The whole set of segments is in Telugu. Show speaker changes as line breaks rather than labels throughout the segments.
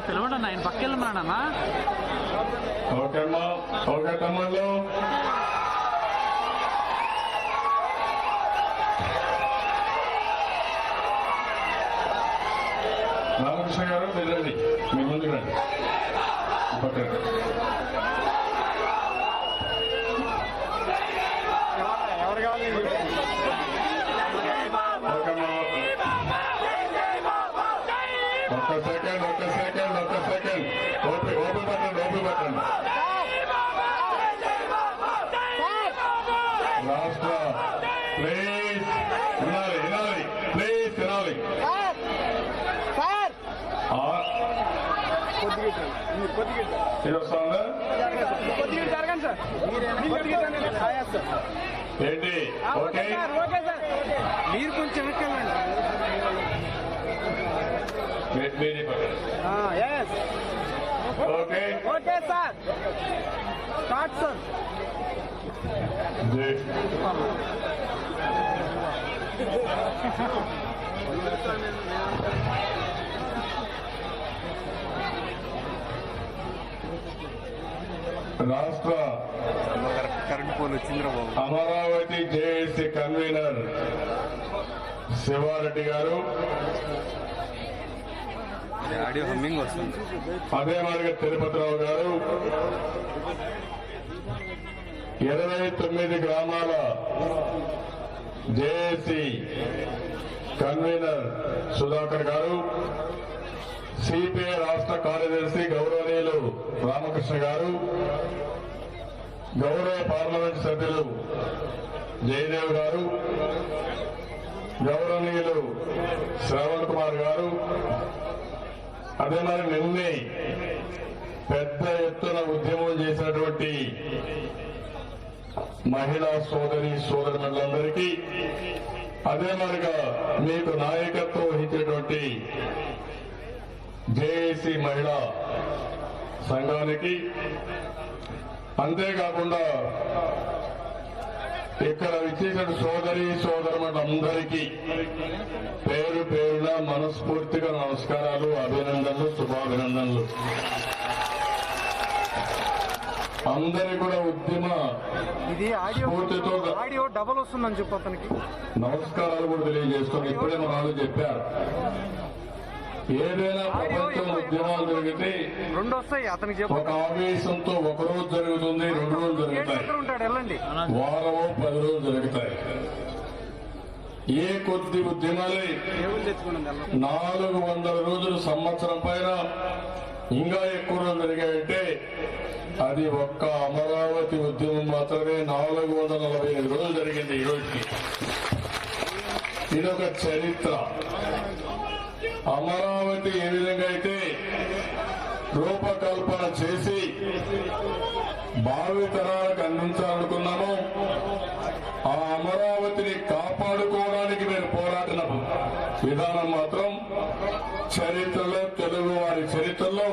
పిలవండి అన్న, ఆయన పక్క వెళ్ళమన్నా.
ఓకే అమ్మా, ఓకే తమ్ముళ్ళు. రామకృష్ణ గారు మీరు రండి, మీ ముందుకు రండి. పక్కన ఒక్క సెకండ్ ఓపెన్ బటన్ రాష్ట్ర ప్లీజ్ వినాలి ప్లీజ్ వినాలి. ఇది వస్తుందా ఏంటి? ఓకే
మీరు కొంచెం
okay
okay sir start sir.
రాష్ట్ర అమరావతి జేఏసీ కన్వీనర్ శివారెడ్డి గారు, అదే మాదిరిగా తిరుపతిరావు గారు, 29 గ్రామాల జేఏసీ కన్వీనర్ సుధాకర్ గారు, సిపిఐ రాష్ట్ర కార్యదర్శి గౌరవనీయులు రామకృష్ణ గారు, గౌరవ పార్లమెంట్ సభ్యులు జయదేవ్ గారు, గౌరవనీయులు శ్రవణ్ కుమార్ గారు, అదే మరి నిన్నే పెద్ద ఎత్తున ఉద్యమం చేసినటువంటి మహిళా సోదరులందరికీ, అదే మరిగా మీకు నాయకత్వం వహించేటువంటి జేఏసీ మహిళా సంఘానికి, అంతేకాకుండా ఇక్కడ విచ్చేసిన సోదరులందరికీ పేరు పేరున మనస్ఫూర్తిగా నమస్కారాలు, అభినందనలు, శుభాభినందనలు. అందరి కూడా ఉద్యమ స్ఫూర్తితో
ఆడియో డబల్ వస్తుందని చెప్పి అతనికి
నమస్కారాలు కూడా తెలియజేస్తున్నాను. ఇప్పుడే మన వాళ్ళు చెప్పారు, ఏదైనా ప్రపంచం ఉద్యమాలు జరిగితే
రెండు వస్తాయి అతనికి చెప్పు.
ఒక ఆవేశంతో ఒక రోజు జరుగుతుంది, 2 రోజులు జరుగుతాయి, వారమో 10 రోజులు జరుగుతాయి. ఏ కొద్ది ఉద్యమాలే 400 రోజులు, సంవత్సరం పైన ఇంకా ఎక్కువ రోజులు జరిగాయంటే అది ఒక్క అమరావతి ఉద్యమం మాత్రమే 445 రోజులు జరిగింది ఈ రోజుకి. ఇదొక చరిత్ర. అమరావతి ఏ విధంగా అయితే రూపకల్పన చేసి భావితరాలకు అందించాలనుకున్నామో, ఆ అమరావతిని కాపాడుకోవడానికి మీరు పోరాడిన విధానం మాత్రం చరిత్రలో, తెలుగు వారి చరిత్రలో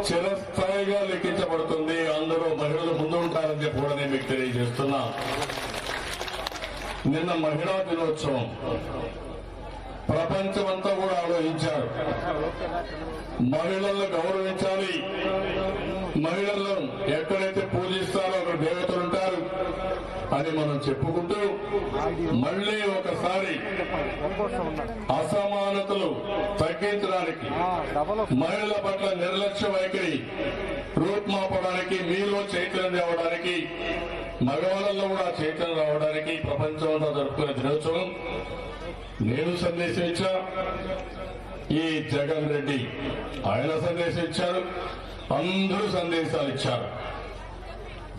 చిరస్థాయిగా లెక్కించబడుతుంది. అందరూ మహిళలు ముందు ఉంటారని చెప్పి కూడా నేను మీకు తెలియజేస్తున్నా. నిన్న మహిళా దినోత్సవం ప్రపంచమంతా కూడా ఆలోచించారు. మహిళలను గౌరవించాలి, మహిళలను ఎక్కడైతే పూజిస్తారో అక్కడ దేవతలు ఉంటారు అని మనం చెప్పుకుంటూ, మళ్లీ ఒకసారి అసమానతలు తగ్గించడానికి, మహిళల పట్ల నిర్లక్ష్య వైఖరి రూపుమాపడానికి, మీలో చైతన్యం తేవడానికి, మగవాళ్ళలో కూడా చైతన్యం రావడానికి ప్రపంచంలో జరుపుకునే దినోత్సవం. నేను సందేశం ఇచ్చా, ఈ జగన్ రెడ్డి ఆయన సందేశం ఇచ్చారు, అందరూ సందేశాలు ఇచ్చారు.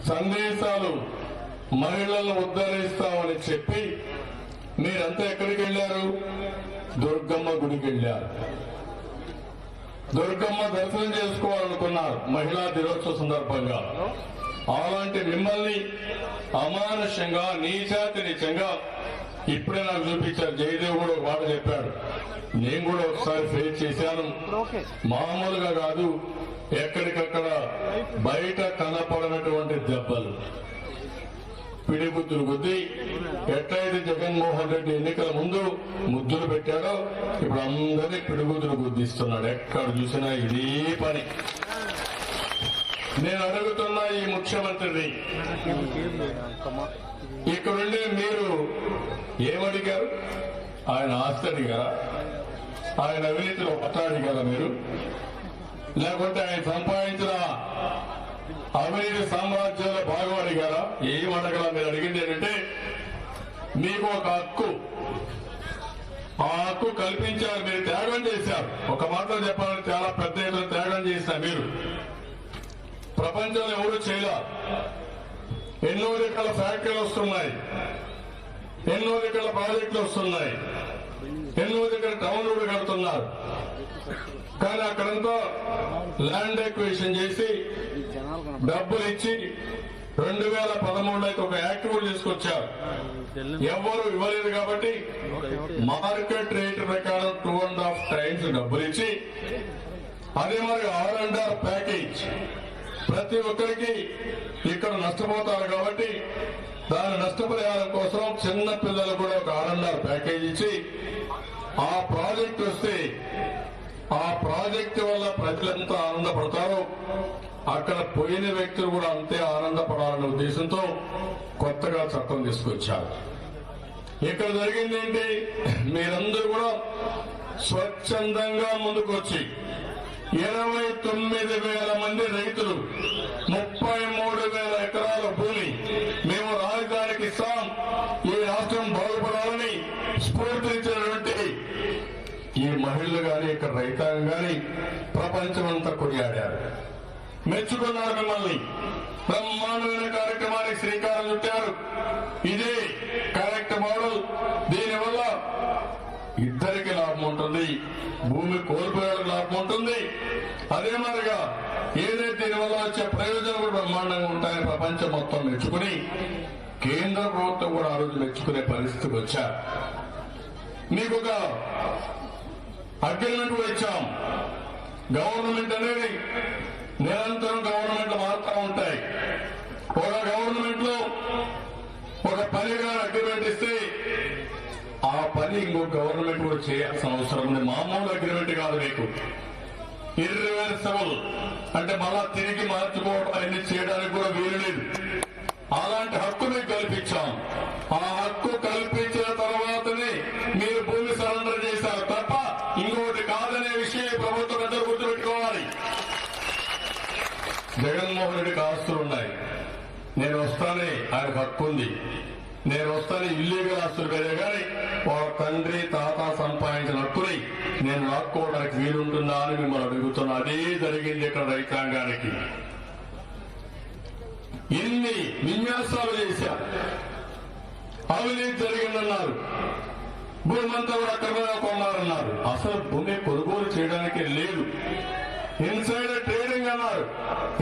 సందేశాలు మహిళలను ఉద్ధరిస్తామని చెప్పి మీరంతా ఎక్కడికి వెళ్లారు? దుర్గమ్మ గుడికి వెళ్లారు. దుర్గమ్మ దర్శనం చేసుకోవాలనుకున్నారు మహిళా దినోత్సవ సందర్భంగా. అలాంటి మిమ్మల్ని అమానుషంగా, నీచాతి నీచంగా ఇప్పుడే నాకు చూపించారు. జయదేవ్ కూడా ఒక మాట చెప్పాడు, నేను కూడా ఒకసారి ఫేస్ చేశాను. మామూలుగా కాదు, ఎక్కడికక్కడ బయట కనపడనటువంటి దెబ్బలు. పిడిగుద్దులు గుద్ది ఎట్లయితే జగన్మోహన్ రెడ్డి ఎన్నికల ముందు ముద్దులు పెట్టాడో ఇప్పుడు అందరినీ పిడిగుద్దులు గుద్దిస్తున్నాడు. ఎక్కడ చూసినా ఇదే పని. నేను అడుగుతున్నా ఈ ముఖ్యమంత్రిని, ఇక్కడుండి మీరు ఏమడిగారు? ఆయన ఆస్తి అడిగారా? ఆయన అవినీతిలో పట్ట అడిగారా మీరు? లేకుంటే ఆయన సంపాదించిన అవినీతి సామ్రాజ్యంలో భాగం అడిగారా? ఏం అడగలా. మీరు అడిగింది ఏంటంటే మీకు ఒక హక్కు, ఆ హక్కు కల్పించారు, మీరు త్యాగం చేశారు. ఒక మాటలో చెప్పాలంటే చాలా పెద్ద ఎత్తున త్యాగం చేసిన మీరు ప్రపంచంలో ఎవరు చేయలే. ఎన్నో రకాల ఫ్యాక్టరీలు వస్తున్నాయి, ఎన్నో రకాల ప్రాజెక్టులు వస్తున్నాయి, ఎన్నో రకాల టౌన్లు కడుతున్నారు. కానీ అక్కడంతా ల్యాండ్ ఎక్విజిషన్ చేసి డబ్బులు ఇచ్చి 2013లో అయితే ఒక యాక్ట్ కూడా తీసుకొచ్చారు. ఎవరు ఇవ్వలేదు కాబట్టి మార్కెట్ రేట్ ప్రకారం 2.5 టైమ్స్ డబ్బులు ఇచ్చి అదే మరి R&R ప్యాకేజ్ ప్రతి ఒక్కరికి ఇక్కడ నష్టపోతారు కాబట్టి దాని నష్టపరిహారం కోసం చిన్న పిల్లలు కూడా ఒక R&R ప్యాకేజ్ ఇచ్చి ఆ ప్రాజెక్ట్ వస్తే ఆ ప్రాజెక్టు వల్ల ప్రజలంతా ఆనందపడతారు, అక్కడ పోయిన వ్యక్తులు కూడా అంతే ఆనందపడాలనే ఉద్దేశంతో కొత్తగా చట్టం తీసుకొచ్చారు. ఇక్కడ జరిగింది ఏంటి? మీరందరూ కూడా స్వచ్ఛందంగా ముందుకొచ్చి 29,000 మంది రైతులు 33,000 ఎకరాల భూమి మేము రాజధానికి ఇస్తాం, ఈ రాష్ట్రం బాగుపడాలని స్ఫూర్తించినటువంటి ఈ మహిళలు గాని ఇక్కడ రైతాంగం గాని ప్రపంచమంతా కొనియాడారు, మెచ్చుకున్నారు. మిమ్మల్ని బ్రహ్మాండమైన కార్యక్రమానికి శ్రీకారం చుట్టారు. ఇదే కరెక్ట్ మోడల్. దీనివల్ల ఇద్దరికి లాభం ఉంటుంది, భూమి కోల్పోయేలకు లాభం ఉంటుంది. అదే మాదిరిగా ఏదైతే దీనివల్ల వచ్చే ప్రయోజనం కూడా బ్రహ్మాండంగా ఉంటాయని ప్రపంచం మొత్తం మెచ్చుకుని కేంద్ర ప్రభుత్వం కూడా ఆ రోజు మెచ్చుకునే పరిస్థితికి వచ్చారు. మీకు ఒక అగ్రిమెంట్ కూడా ఇచ్చాం. గవర్నమెంట్ అనేది నిరంతరం గవర్నమెంట్లు మారుతూ ఉంటాయి. ఒక గవర్నమెంట్ లో ఒక పనిగా అగ్రిమెంట్ ఇస్తే ఆ పని ఇంకో గవర్నమెంట్ కూడా చేయాల్సిన అవసరం ఉంది. మామూలు అగ్రిమెంట్ కాదు, మీకు ఇర్రివర్సబుల్ అంటే మళ్ళా తిరిగి మార్చుకోవడం అన్ని చేయడానికి కూడా వీలు లేదు. అలాంటి హక్కు మీకు కల్పించాం. ఆ హక్కు కల్పించిన తర్వాతనే మీరు భూమి సరెండర్ చేశారు తప్ప ఇంకోటి కాదనే విషయం ప్రభుత్వం అందరూ గుర్తుపెట్టుకోవాలి. జగన్మోహన్ రెడ్డికి ఆస్తులున్నాయి, నేను వస్తానే ఆయనకు హక్కు ఉంది, నేను వస్తానే ఇల్లీగల్ ఆస్తులు కదా, కానీ వాళ్ళ తండ్రి తాత సంపాదించిన హక్కుని నేను లాక్కోవడానికి వీలుంటుందా అని మిమ్మల్ని అడుగుతున్నా. అదే జరిగింది ఇక్కడ రైతాంగానికి. ఎన్ని విన్యాసాలు చేశారు, అవినీతి జరిగిందన్నారు, భూమంతా కూడా అక్రమంగా కొన్నారన్నారు. అసలు భూమి కొనుగోలు చేయడానికి లేదు. ఇన్సైడర్ ట్రేడింగ్ అన్నారు.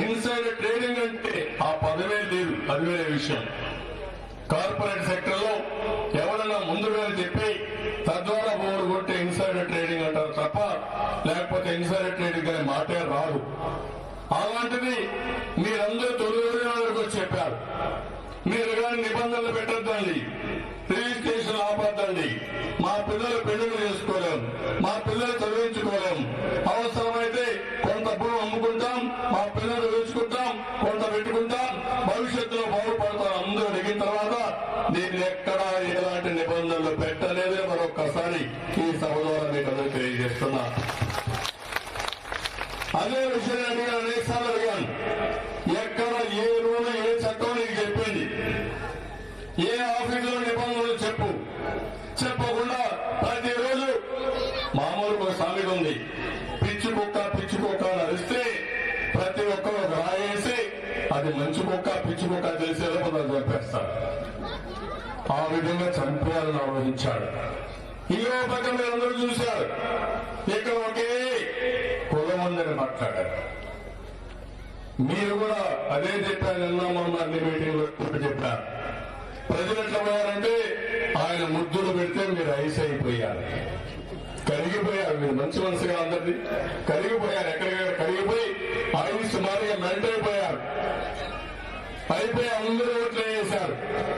ఇన్సైడర్ ట్రేడింగ్ అంటే ఆ పదవే లేదు, అది వేరే విషయం. కార్పొరేట్ సెక్టర్ లో ఎవరైనా ముందుగా చెప్పి తద్వారా ఓడి కొట్టే ఇన్సైడర్ ట్రేడింగ్ అంటారు తప్ప లేకపోతే ఇన్సైడర్ ట్రేడింగ్ అనే మాటే రాదు. అలాంటిది మీరందరూ తొలి రోజులకు వచ్చి చెప్పారు. మీరు కానీ నిబంధనలు పెట్టద్దండి, రిజిస్ట్రేషన్ ఆపద్దండి, మా పిల్లలు పెళ్లిళ్ళు చేసుకోలేం, మా పిల్లలు చదివించుకోలేం, అవసరమైతే కొంత భూమి అమ్ముకుంటాం, మా పిల్లలు చదివించుకుంటాం, కొంత పెట్టుకుంటాం, భవిష్యత్తులో బాగుపడతాం. అందరూ అడిగిన తర్వాత దీన్ని ఎక్కడా ఎలాంటి నిబంధనలు పెట్టలేదే మరొక్కసారి ఈ సభ ద్వారా మీకు అందరూ తెలియజేస్తున్నా. అదే విషయం అడిగాను, అనేకసార్లు అడిగాను. ఎక్కడ ఏ రూల్ ఏ చట్టం నీకు చెప్పింది, ఏ ఆఫీసులో నిబంధనలు చెప్పు. చెప్పకుండా ప్రతిరోజు మామూలు ఒక సామెత ఉంది, పిచ్చి కుక్క అని అరిస్తే ప్రతి ఒక్కరు ఒక రాయేసి అది మంచి కుక్క పిచ్చి కుక్క తెలిసేదో కొందరు చంపేస్తారు. ఆ విధంగా చంపేయాలని ఆలోచించాడు. ఇంకో పక్క మీరు అందరూ చూశారు, ఇక్కడ ఒకే కులం ఉందని మాట్లాడారు. మీరు కూడా అదే చెప్పారు, నిన్న మొన్న అన్ని మీటింగ్లో చెప్పారు. ప్రజలు ఎట్లా పోయారంటే ఆయన ముద్దులు పెడితే మీరు ఐస్ అయిపోయారు, కరిగిపోయారు. మీరు మంచి మనసుగా అందరిది కరిగిపోయారు, ఎక్కడికక్కడ కరిగిపోయి ఐస్ మారిగా మెల్ట్ అయిపోయారు. అయిపోయి అందరూ ఓట్లు వేశారు.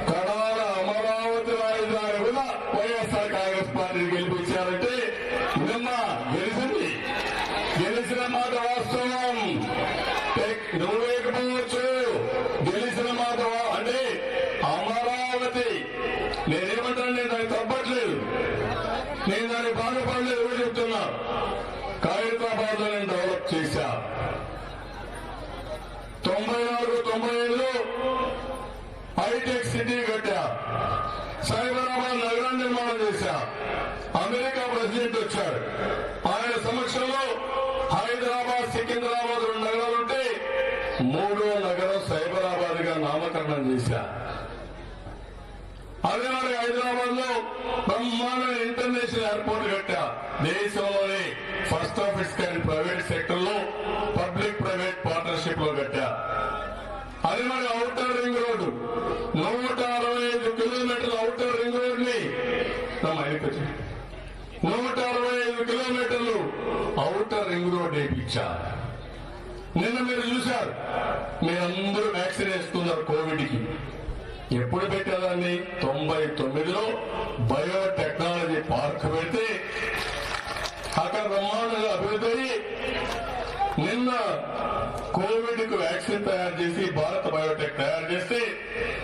కడాల అమరావతి రాజధాని కూడా వైఎస్ఆర్ కాంగ్రెస్ పార్టీని గెలిపించారంటే నిన్న గెలిచింది. గెలిచిన మాట వాస్తవం. నువ్వేకపోవచ్చు, గెలిచిన మాట అంటే అమరావతి. నేనేమంటాను, నేను దానికి తప్పట్లేదు, నేను దానికి బాధపడలేదు. ఎవరు చెప్తున్నా, ఖైరతాబాద్ లో నేను డెవలప్ చేశా. 94-95లో హైటెక్ సిటీ కట్టా. సైబరాబాద్ నగరం నిర్మాణం చేశా. అమెరికా ప్రెసిడెంట్ వచ్చాడు. ఆయన సమక్షంలో హైదరాబాద్, సికింద్రాబాద్ 2 నగరాలుంటే 3వ నగరం సైబరాబాద్ గా నామకరణం చేశా. అదే మరి హైదరాబాద్ లో బ్రహ్మాండ ఇంటర్నేషనల్ ఎయిర్పోర్ట్ కట్టా. దేశంలోనే first of it's kind private sector లో పబ్లిక్ ప్రైవేట్ పార్ట్నర్షిప్ లో కట్టా. అదే మరి ఔటర్ రింగ్ రోడ్డు 165 కిలోమీటర్ల ఔటర్ రింగ్ రోడ్ ని 165 కిలోమీటర్లు ఔటర్ రింగ్ రోడ్ వేయించా. నిన్న మీరు చూశారు, మీరందరూ వ్యాక్సిన్ వేసుకున్నారు కోవిడ్ కి. ఎప్పుడు పెట్టేదాన్ని? 99లో బయోటెక్నాలజీ పార్క్ పెడితే అక్కడ బ్రహ్మాండంగా అభివృద్ధి అయ్యి నిన్న కోవిడ్ కు వ్యాక్సిన్ తయారు చేసి భారత్ బయోటెక్ తయారు చేస్తే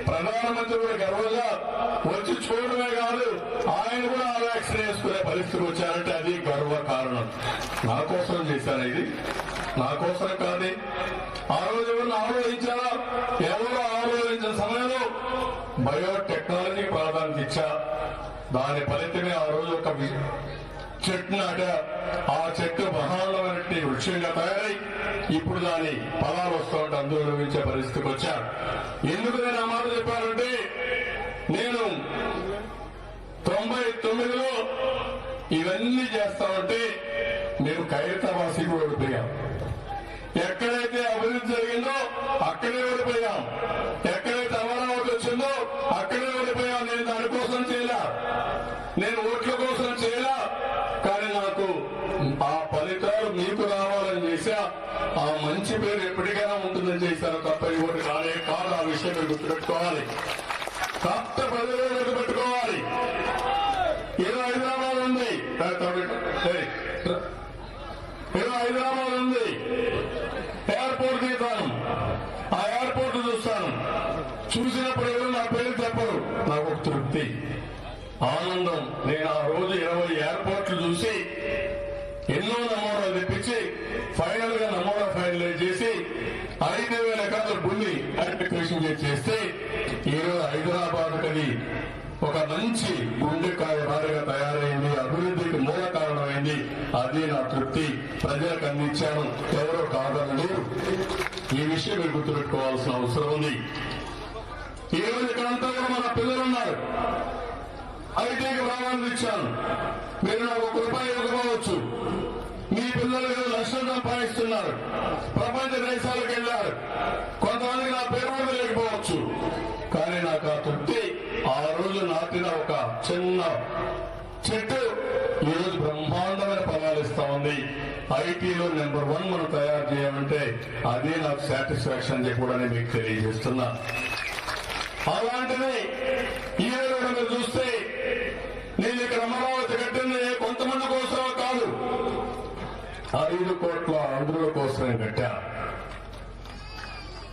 ప్రధానమంత్రి కూడా గర్వంగా వచ్చి చూడడమే కాదు, ఆయన కూడా ఆ వ్యాక్సిన్ వేసుకునే పరిస్థితికి వచ్చారంటే అది గర్వ కారణం. నా కోసం చేశాను, ఇది నా కోసం కాదు. ఆ రోజు ఎవరు ఆలోచించారా? ఎవరు ఆలోచించిన సమయంలో బయోటెక్నాలజీ ప్రాధాన్యత ఇచ్చా. దాని ఫలితమే ఆ రోజు ఒక చెట్టు నాట. ఆ చెట్టు మహానమైనటువంటి వృక్షంగా తయారై ఇప్పుడు దాని ఫలాలు వస్తూ ఉంటే అందరూ అనుభవించే పరిస్థితికి వచ్చారు. ఎందుకు నేను ఆ మాట చెప్పానంటే, నేను 99లో ఇవన్నీ చేస్తా ఉంటే మేము ఖైరతాబాద్ ఓడిపోయాం. ఎక్కడైతే అభివృద్ధి జరిగిందో అక్కడే ఓడిపోయాం. ఎక్కడైతే అమరావతి వచ్చిందో అక్కడే ఓడిపోయాం. నేను దానికోసం చేయలా, నేను ఓట్ల కోసం చేయలా. కానీ నాకు ఆ ఫలితాలు మీకు రావాలని చేశా. ఆ మంచి పేరు ఎప్పటికైనా ఉంటుందని చేశాను తప్ప ఇవ్వటి కాలే కాదు. ఆ విషయం మీరు గుర్తుపెట్టుకోవాలి. కొత్త ప్రజలు గుర్తుపెట్టుకోవాలి. ఏదో హైదరాబాద్ ఉంది, ఏదో హైదరాబాద్ ఉంది, ఎయిర్పోర్ట్ తీస్తాను, ఆ ఎయిర్పోర్ట్ చూస్తాను. చూసినప్పుడు ఎవరు నా పేరు చెప్పరు, నాకు ఒక తృప్తి, ఆనందం. నేను ఆ రోజు 20 ఎయిర్పోర్ట్లు చూసి ఎన్నో నమూనాలు తెప్పించి ఫైనల్ గా నమూనా ఫైనలైజ్ చేసి 5,000 ఎకరాల భూమి ఐడెంటిఫికేషన్ చేస్తే ఈరోజు హైదరాబాద్ కది ఒక మంచి గుండెకాయ వారిగా తయారైంది. అభివృద్ధికి మూల కారణమైంది. అది నా తృప్తి. ప్రజలకు అందించాను, ఎవరో కాదనలేరు. ఈ విషయం మీరు గుర్తుపెట్టుకోవాల్సిన అవసరం ఉంది. ఈ రోజు ఇక్కడంతా కూడా మన పిల్లలు ఉన్నారు. ఐటీకి ప్రాధాన్యత ఇచ్చాను. మీరు నాకు ₹1 ఇవ్వకపోవచ్చు. మీ పిల్లలు లక్షలు సంపాదిస్తున్నారు, ప్రపంచ దేశాలకు వెళ్లారు. కొంతమందికి నా పేరు కూడా లేకపోవచ్చు. కానీ నాకు ఆ తృప్తి, ఆ రోజు నాటిన ఒక చిన్న చెట్టు ఈ రోజు బ్రహ్మాండమైన ఫలాలు ఇస్తా ఉంది. ఐటీలో నెంబర్ 1 మనం తయారు చేయాలంటే అదే నాకు సాటిస్ఫాక్షన్ చెప్పడానికి మీకు తెలియజేస్తున్నా. అలాంటిది ఈ రోజు మీరు చూస్తే నేను ఇక్కడ అమరావతి కట్టింది కొంతమంది కోసం కాదు, 5 కోట్ల ఆంధ్రుల కోసమే కట్టా.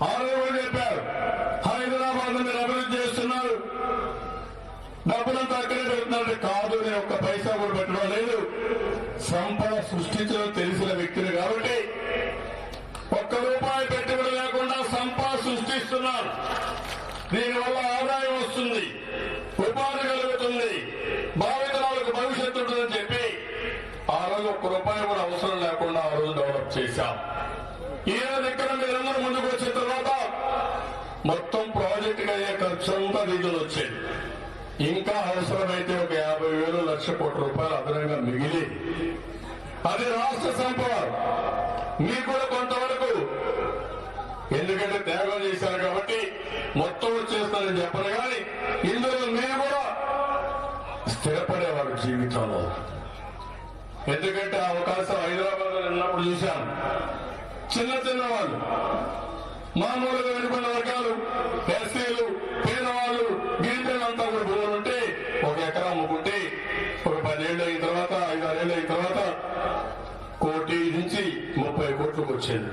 ఆ రోజు చెప్పారు, హైదరాబాద్ మీరు అభివృద్ధి చేస్తున్నారు, డబ్బులంతా అక్కడే పెడుతున్నారు. కాదు, నేను ఒక్క పైసా కూడా పెట్టడం లేదు. సంపద సృష్టించడం తెలిసిన వ్యక్తిని కాబట్టి ₹1 పెట్టుబడి లేకుండా సంపద సృష్టిస్తున్నారు. దీనివల్ల ఆదాయం వస్తుంది, ఉపాధి కలుగుతుంది, భావితరాలకు భవిష్యత్తు ఉంటుందని చెప్పి ఆ రోజు ₹1 కూడా అవసరం లేకుండా ఆ రోజు డెవలప్ చేశాం. ఈ రోజు ఇక్కడ మీరందరూ ముందుకు వచ్చిన తర్వాత మొత్తం ప్రాజెక్టుకి అయ్యే ఖర్చు అంతా నిధులు వచ్చేది. ఇంకా అవసరమైతే ఒక 50,000 లక్ష కోట్ల రూపాయలు అదనంగా మిగిలి, అది రాష్ట్ర సంపద. మీకు కూడా కొంతవరకు, ఎందుకంటే త్యాగం చేశారు కాబట్టి మొత్తం వచ్చేస్తానని చెప్పను. కానీ ఇందులో మీరు కూడా స్థిరపడేవారు జీవితంలో. ఎందుకంటే ఆ అవకాశం హైదరాబాద్ లో ఉన్నప్పుడు చూశాను. చిన్న చిన్న వాళ్ళు మామూలుగా వెనుకబడిన వర్గాలు, ఎస్సీలు, పేదవాళ్ళు, గిరిజనులంతా కూడా భూములు ఉంటే 1 ఎకరా అమ్ముకుంటే ఒక 10 ఏళ్ళు అయిన తర్వాత 5-6 ఏళ్ళు అయిన తర్వాత 1 కోటి నుంచి 30 కోట్లకు వచ్చేది.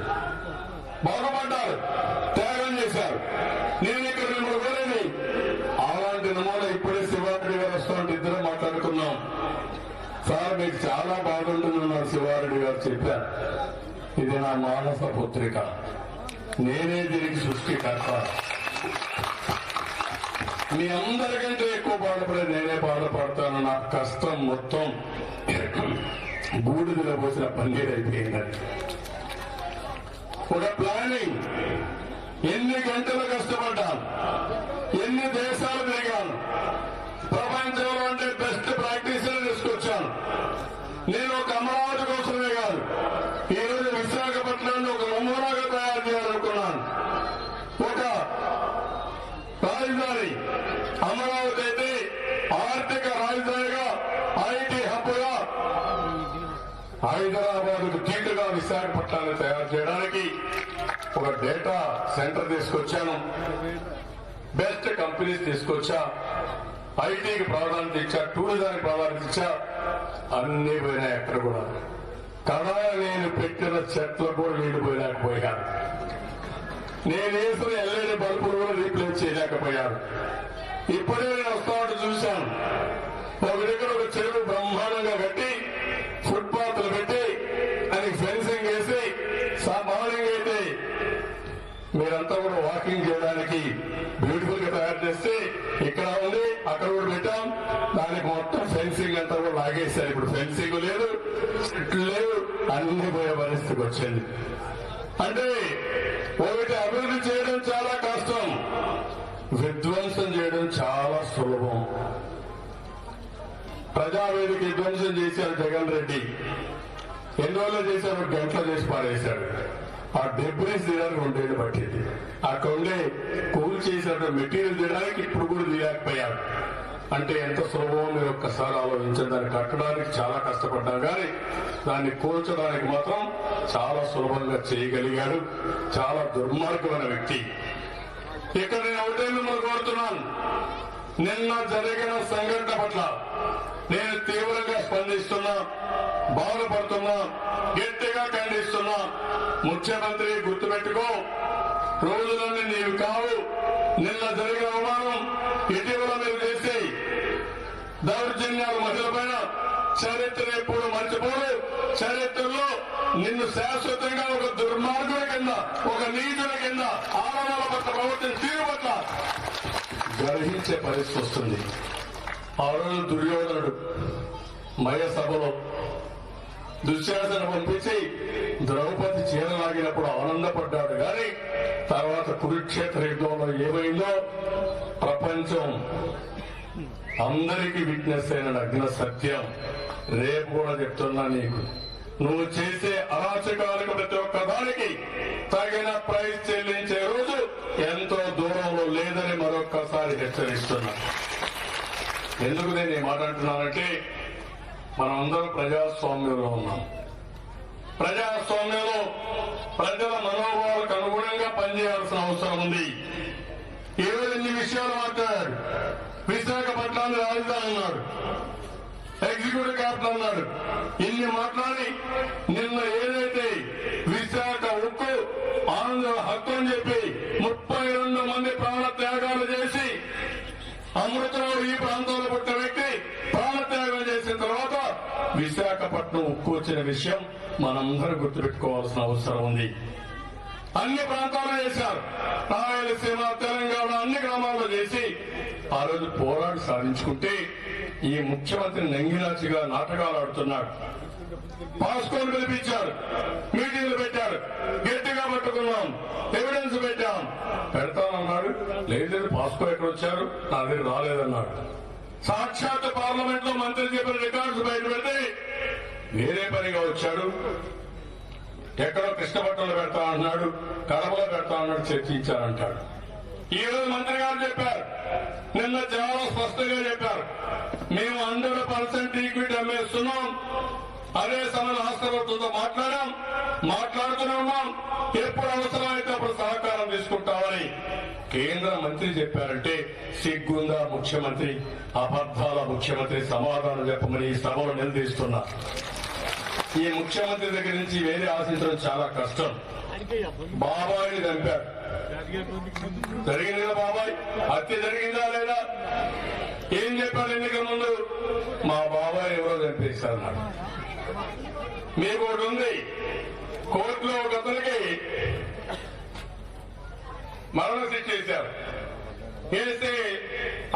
బాగుపడ్డారు, త్యాగం చేశారు. నేను ఇక్కడ మిమ్మల్ని కోరేది అలాంటి నమూనా ఇప్పుడే శివారెడ్డి గారు వస్తుంటే ఇద్దరు మాట్లాడుకున్నాం. సార్ మీకు చాలా బాగుంటుందన్నారు శివారెడ్డి గారు చెప్పారు. ఇది నా మానస పుత్రిక, నేనే దీనికి సృష్టికర్త. మీ అందరికంటే ఎక్కువ బాధపడే నేనే బాధపడతాను. నా కష్టం మొత్తం బూడిదలో పోసిన పన్నీరు అయిపోయిందండి. ఒక ప్లానింగ్, ఎన్ని గంటలు కష్టపడ్డాను, ఎన్ని దేశాలు తిరిగాను, ప్రపంచంలో అంటే బెస్ట్ ప్రాక్టీస్ తీసుకొచ్చాను. నేను ఒక అమరావతి కోసమే కాదు, ఈ రోజు విశాఖపట్నాన్ని ఒక నమూనాగా తయారు చేయాలనుకున్నాను. ఒక రాజధాని అమరావతి అయితే ఆర్థిక రాజధానిగా, ఐటీ హబ్గా, హైదరాబాద్కు తీటుగా విశాఖపట్నాన్ని తయారు చేయడానికి ఒక డేటా సెంటర్ తీసుకొచ్చాను. బెస్ట్ కంపెనీస్ తీసుకొచ్చా, ఐటీకి ప్రాధాన్యత ఇచ్చా, టూరిజానికి ప్రాధాన్యత ఇచ్చా. అన్ని పోయినాయి. ఎక్కడ కూడా కదా నేను పెట్టిన చెట్లు కూడా నీళ్లు పోయలేకపోయాను. నేను వేసిన ఎల్ఈడి బల్బులు కూడా రీప్లేస్ చేయలేకపోయాను. ఇప్పుడే నేను వస్తా ఉంటే చూశాను, ఒక దగ్గర ఒక చెరువు బ్రహ్మాండంగా కట్టి ఫుట్పాత్లు పెట్టి దానికి ఫెన్సింగ్ వేసి మార్నింగ్ అయితే మీరంతా కూడా వాకింగ్ చేయడానికి బ్యూటిఫుల్ గా తయారు చేస్తే ఇక్కడ ఉంది, అక్కడ కూడా పెట్టాం. దానికి మొత్తం ఫెన్సింగ్ అంతా కూడా లాగేశారు. ఇప్పుడు ఫెన్సింగ్ లేదు, చెట్లు లేవు, అన్ని పోయే పరిస్థితికి వచ్చింది. అంటే ఒకటి అభివృద్ధి చేయడం చాలా కష్టం, విధ్వంసం చేయడం చాలా సులభం. ప్రజావేదిక విధ్వంసం చేశారు జగన్ రెడ్డి. ఎన్ని రోజులు చేశారు? 1 గంటలో చేసి పారేశాడు. ఆ డెబ్రీస్ తీయడానికి 2 ఏళ్ళు పట్టింది. అక్కడ ఉండే కూల్ చేసిన మెటీరియల్ తీయడానికి ఇప్పుడు కూడా తీయలేకపోయాడు. అంటే ఎంత సులభమో మీరు ఒక్కసారి ఆలోచించండి. దాన్ని కట్టడానికి చాలా కష్టపడ్డాం, కానీ దాన్ని కూల్చడానికి మాత్రం చాలా సులభంగా చేయగలిగాడు. చాలా దుర్మార్గమైన వ్యక్తి. ఇక్కడ నేను ఒకటే మిమ్మల్ని కోరుతున్నాను, నిన్న జరిగిన సంఘటన పట్ల నేను తీవ్రంగా స్పందిస్తున్నా, బాధపడుతున్నా, గట్టిగా ఖండిస్తున్నా. ముఖ్యమంత్రి గుర్తుపెట్టుకో, రోజులన్నీ నీవు కావు. నిన్న జరిగిన అవమానం, ఇటీవల మీరు చేసే దౌర్జన్యాలు మహిళపైన చరిత్ర ఎప్పుడు మర్చిపోదు. చరిత్రలో నిన్ను శాశ్వతంగా ఒక దుర్మార్గుల కింద, ఒక నీచుల కింద, ఆడవాళ్ళ పట్ల ప్రవర్తన తీరు పట్ల గ్రహించే పరిస్థితి వస్తుంది. ఆ రోజు దుర్యోధనుడు మయ సభలో దుశ్శాసన పంపించి ద్రౌపది చీర లాగినప్పుడు ఆనందపడ్డాడు. కానీ తర్వాత కురుక్షేత్ర యుద్ధంలో ఏమైందో ప్రపంచం అందరికీ విట్నెస్ అయిన నగ్న సత్యం. రేపు కూడా చెప్తున్నా నీకు, నువ్వు చేసే అరాచకాలకు ప్రతి ఒక్క దానికి తగిన ప్రైజ్ చెల్లించే రోజు ఎంతో దూరంలో లేదని మరొక్కసారి హెచ్చరిస్తున్నా. ఎందుకు నేను ఈ మాట అంటున్నానంటే, మనమందరం ప్రజాస్వామ్యంలో ఉన్నాం. ప్రజాస్వామ్యంలో ప్రజల మనోభావాలకు అనుగుణంగా పనిచేయాల్సిన అవసరం ఉంది. ఈ రోజు ఇన్ని విషయాలు మాట్లాడాడు. విశాఖపట్నాన్ని రాజధాని అన్నాడు, ఎగ్జిక్యూటివ్ క్యాపిటల్ అన్నాడు. ఇన్ని మాట్లాడి నిన్న ఏదైతే విశాఖ ఉక్కు ఆంధ్ర హక్కు అని చెప్పి 32 మంది ప్రాణ త్యాగాలు చేసి అమృతంలో ఈ ప్రాంతంలో పుట్టిన వ్యక్తి ప్రాణత్యాగం చేసిన తర్వాత విశాఖపట్నం ఉక్కు వచ్చిన విషయం మనందరం గుర్తుపెట్టుకోవాల్సిన అవసరం ఉంది. అన్ని ప్రాంతాల్లో చేశారు, రాయలసీమ, తెలంగాణ అన్ని గ్రామాల్లో చేసి ఆ రోజు పోరాడి సాధించుకుంటే ఈ ముఖ్యమంత్రి నంగినాచిగా నాటకాలు ఆడుతున్నాడు. పాస్కోని పిలిపించాడు, మీటింగ్లు పెట్టాడు, గట్టిగా పట్టుకున్నాం, ఎవిడెన్స్ పెట్టాం. పెడతానన్నాడు, లేదు పాస్కో ఎక్కడ వచ్చారు, నా దగ్గర రాలేదన్నాడు. సాక్షాత్ పార్లమెంట్ లో మంత్రి చెప్పిన రికార్డ్స్ బయట పెడితే వేరే పనిగా వచ్చాడు. ఎక్కడో కృష్ణపట్నంలో పెడతా అన్నాడు, కడపలో పెడతా అన్నాడు, చర్చించారంటాడు. ఈ రోజు మంత్రి గారు చెప్పారు, నిన్న చాలా స్పష్టంగా చెప్పారు, మేము 100% ఈక్విటీ అమ్మేస్తున్నాం. అదే సమయంలో రాష్ట్ర ప్రభుత్వంతో మాట్లాడుతూనే ఉన్నాం. ఎప్పుడు అవసరమైతే అప్పుడు సహకారం చెప్పారంటే సిగ్గుందా ముఖ్యమంత్రి, అబద్ధాల ముఖ్యమంత్రి సమాధానం చెప్పమని ఈ సభలో నిలదీస్తున్నా. ఈ ముఖ్యమంత్రి దగ్గర నుంచి వేరే ఆశించడం చాలా కష్టం. బాబాయిని చంపారు, జరిగింది కదా బాబాయ్, హత్య జరిగిందా లేదా? ఏం చెప్పారు ఎన్నికల ముందు? మా బాబాయ్ ఎవరో చంపేశారన్నాడు. మీకు ఒకటి ఉంది, కోర్టులో ఒక అతనికి మరణ శిక్ష చేశారు. చేస్తే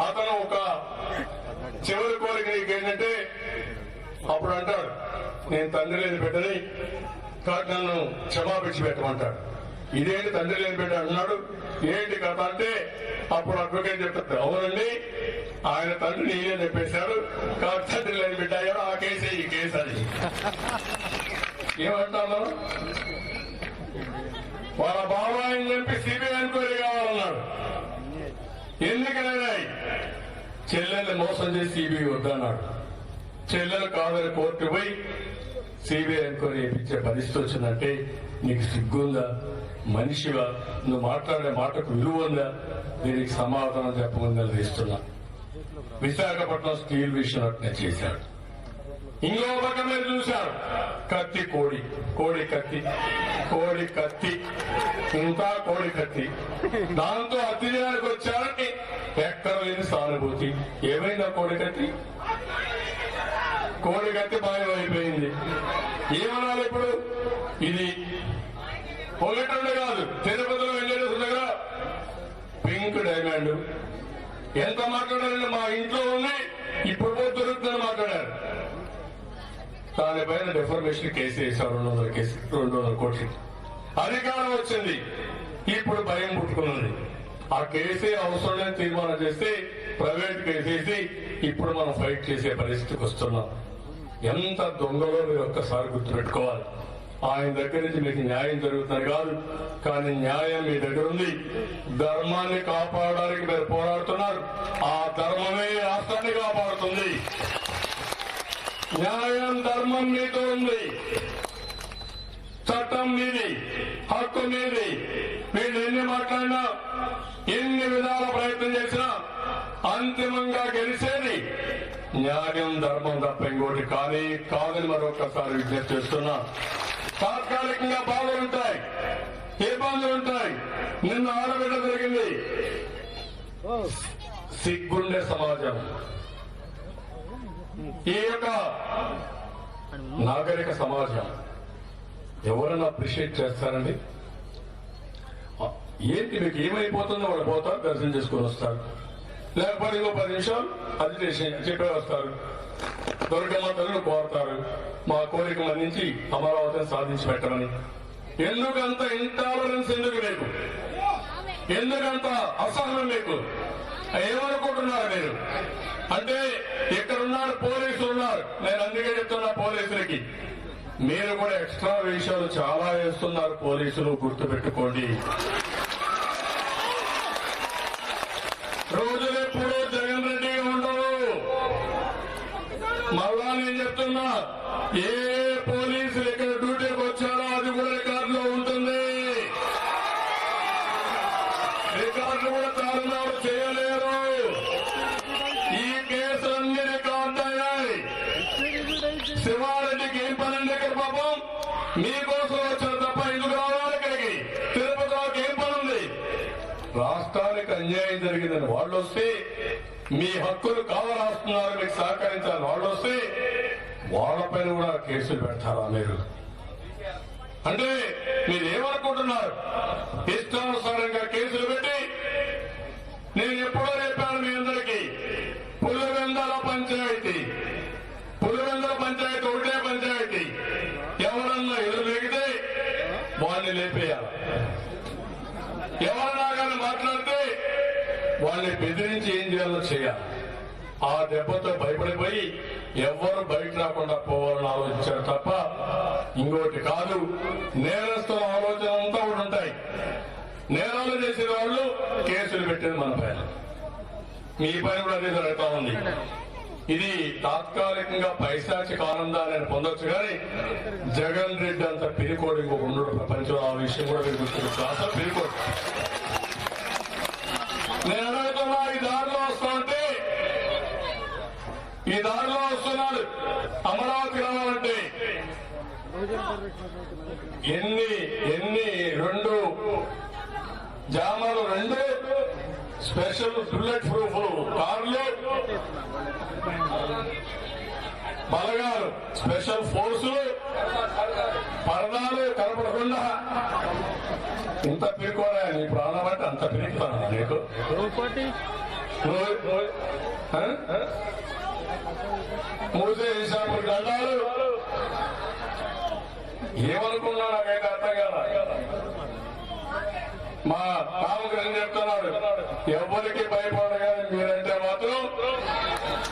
అతను ఒక చివరి కోరిక నీకేంటంటే, అప్పుడు అంటాడు నేను తండ్రి లేని బిడ్డని కాబట్టి నన్ను క్షమాపించి పెట్టమంటాడు. ఇదేంటి తండ్రి లేని బిడ్డ అంటున్నాడు, ఏంటి కథ అంటే అప్పుడు అడ్వకేట్ చెప్తాడు, అవునండి ఆయన తండ్రి నేనే చెప్పేశాడు కాబట్టి తండ్రి లేని బిడ్డ అయ్యాడు, ఆ కేసే ఈ కేసు అది. ఏమంటాను, వాళ్ళ బాబాయిని చెప్పి సిబిఐ ఎంక్వైరీ కావాలన్నాడు. ఎన్నికలైనాయి, చెల్లెల్ని మోసం చేసి సిబిఐ వద్దన్నాడు. చెల్లెలు కాదని కోర్టు పోయి సిబిఐ ఎంక్వైరీ చేయించే పరిస్థితి వచ్చిందంటే నీకు సిగ్గుందా? మనిషిగా నువ్వు మాట్లాడే మాటకు విలువ ఉందా? దీనికి సమాధానం చెప్పమని నిలదీస్తున్నా. విశాఖపట్నం స్టీల్ విషయం అట్నే చేశాడు. ఇంకో పక్క మీద చూశారు, కత్తి కోడి, కోడి కత్తి, కోడి కత్తి, ఇంత కోడి కత్తి, దాంతో హత్య చేయడానికి వచ్చారని ఎక్కడ లేని సానుభూతి. ఏమైందా కోడి కత్తి? కోడి కత్తి మాయం అయిపోయింది. ఏమనాలి ఇప్పుడు? ఇది ఒకటి కాదు, తిరుపతిలో వెంకటేశ్వర దగ్గర పింక్ డైమండ్ ఎంత మాట్లాడారంటే మా ఇంట్లో ఉంది ఇప్పుడు దొరుకుతుందని మాట్లాడారు. దానిపైన డిఫర్మేషన్ కేసు వేశారు, 200 కోట్లు. అధికారం వచ్చింది, ఇప్పుడు భయం పుట్టుకున్నది. ఆ కేసే అవసరం లేని తీర్మానం చేస్తే ప్రైవేట్ కేసేసి ఇప్పుడు మనం ఫైట్ చేసే పరిస్థితికి వస్తున్నాం. ఎంత దొంగలో మీరు ఒక్కసారి గుర్తుపెట్టుకోవాలి. ఆయన దగ్గర నుంచి మీకు న్యాయం జరుగుతుంది కాదు, కానీ న్యాయం మీ దగ్గర ఉంది. ధర్మాన్ని కాపాడడానికి మీరు పోరాడుతున్నారు, ఆ ధర్మమే రాష్ట్రాన్ని కాపాడుతుంది. న్యాయం ధర్మం మీతో ఉంది, చట్టం మీది, హక్కు మీది. మీరు ఎన్ని మాట్లాడినా ఎన్ని విధాల ప్రయత్నం చేసినా అంతిమంగా గెలిచేది న్యాయం ధర్మం తప్ప ఇంకోటి కానీ కాదని మరొకసారి విజ్ఞప్తి చేస్తున్నా. తాత్కాలికంగా బాధలుంటాయి, ఇబ్బందులుంటాయి. నిన్న ఆడబిడ్డ జరిగింది. సిగ్గుండే సమాజం, ఈ యొక్క నాగరిక సమాజం ఎవరైనా అప్రిషియేట్ చేస్తారండి? ఏంటి మీకు ఏమైపోతుందో వాళ్ళు పోతారు, దర్శనం చేసుకుని వస్తారు, లేకపోతే ఇంకో 10 నిమిషాలు అజిటేషన్ చెప్పే వస్తారు. దుర్గమ్మ తల్లిని కోరుతారు, మా కోరిక మన్నించి అమరావతిని సాధించి పెట్టమని. ఎందుకంత ఇంటాలరెన్స్? ఎందుకు మీకు? ఎందుకంత అసహనం మీకు? ఏమనుకుంటున్నారు మీరు? అంటే ఇక్కడున్నారు, పోలీసులు ఉన్నారు. నేను అందుకే చెప్తున్నా పోలీసులకి, మీరు కూడా ఎక్స్ట్రా విషయాలు చాలా వేస్తున్నారు పోలీసులు, గుర్తుపెట్టుకోండి. రోజులెప్పుడు జగన్ రెడ్డి ఉండవు. మళ్ళా నేను చెప్తున్నా, ఏ పోలీసులు ఇక్కడ డ్యూటీకి వచ్చారో అది కూడా రికార్డులో ఉంటుంది. రికార్డులు కూడా తారుమారు చేయలేరు. ఈ కేసులన్నీ రికార్డు అయ్యాయి. శివారెడ్డికి ఏం పనండి ఇక్కడ? పాపం మీకోసం వచ్చారు తప్ప ఎందుకు రావాలి ఇక్కడికి? తిరుపతిలోకి ఏం పని ఉంది? రాష్ట్రానికి అన్యాయం జరిగిందని వాళ్ళు వస్తే, మీ హక్కులు కావరాస్తున్నారు, మీకు సహకరించాలని వాళ్ళు వస్తే వాళ్ళపైన కూడా కేసులు పెడతారా మీరు? అంటే మీరేమనుకుంటున్నారు? ఇష్టానుసారంగా కేసులు పెట్టి, నేను ఎప్పుడో చెప్పాను మీ అందరికీ, పులివెందల పంచాయతీ ఒకటే పంచాయతీ. ఎవరన్నా ఎదురు లేగితే వాడిని లేపేయాలి. ఎవరన్నా కానీ మాట్లాడితే వాళ్ళని బెదిరించి ఏం చేయాలో చేయాలి. ఆ దెబ్బతో భయపడిపోయి ఎవ్వరు బయట రాకుండా పోవాలని ఆలోచించారు తప్ప ఇంకోటి కాదు. నేరస్తుల ఆలోచన అంతా కూడా ఉంటాయి. నేరాలు చేసే వాళ్ళు కేసులు పెట్టేది మన పైన, మీ పైన కూడా అదే జరుగుతా ఉంది. ఇది తాత్కాలికంగా పైశాచిక ఆనందాన్ని పొందొచ్చు కానీ జగన్ రెడ్డి అంత పిరికోడు ఇంకొక ఉండడు ప్రపంచంలో. ఆ విషయం కూడా మీరు గుర్తుపెట్టుకోవాలి. అసలు పిరికోడు. నేను అడుగుతున్నా, ఈ దారిలో వస్తుంటే, ఈ దారిలో వస్తున్నాడు అమరావతి రావాలంటే ఎన్ని రెండు జామలు, రెండు స్పెషల్ బుల్లెట్ ప్రూఫ్ కార్లు, బలగాలు, స్పెషల్ ఫోర్సులు, పరదాలు కనపడకుండా ఇంత పిరుకోరా నీ ప్రాణం అంటే అంత పిరుకుతాను నీకు. మూసే ఇషాపుడు గండాలు ఏమనుకున్నా నాకైతే అర్థం కాదు. మా రామకృష్ణ చెప్తున్నాడు, ఎవరికి భయపడగానే మీరంటే మాత్రం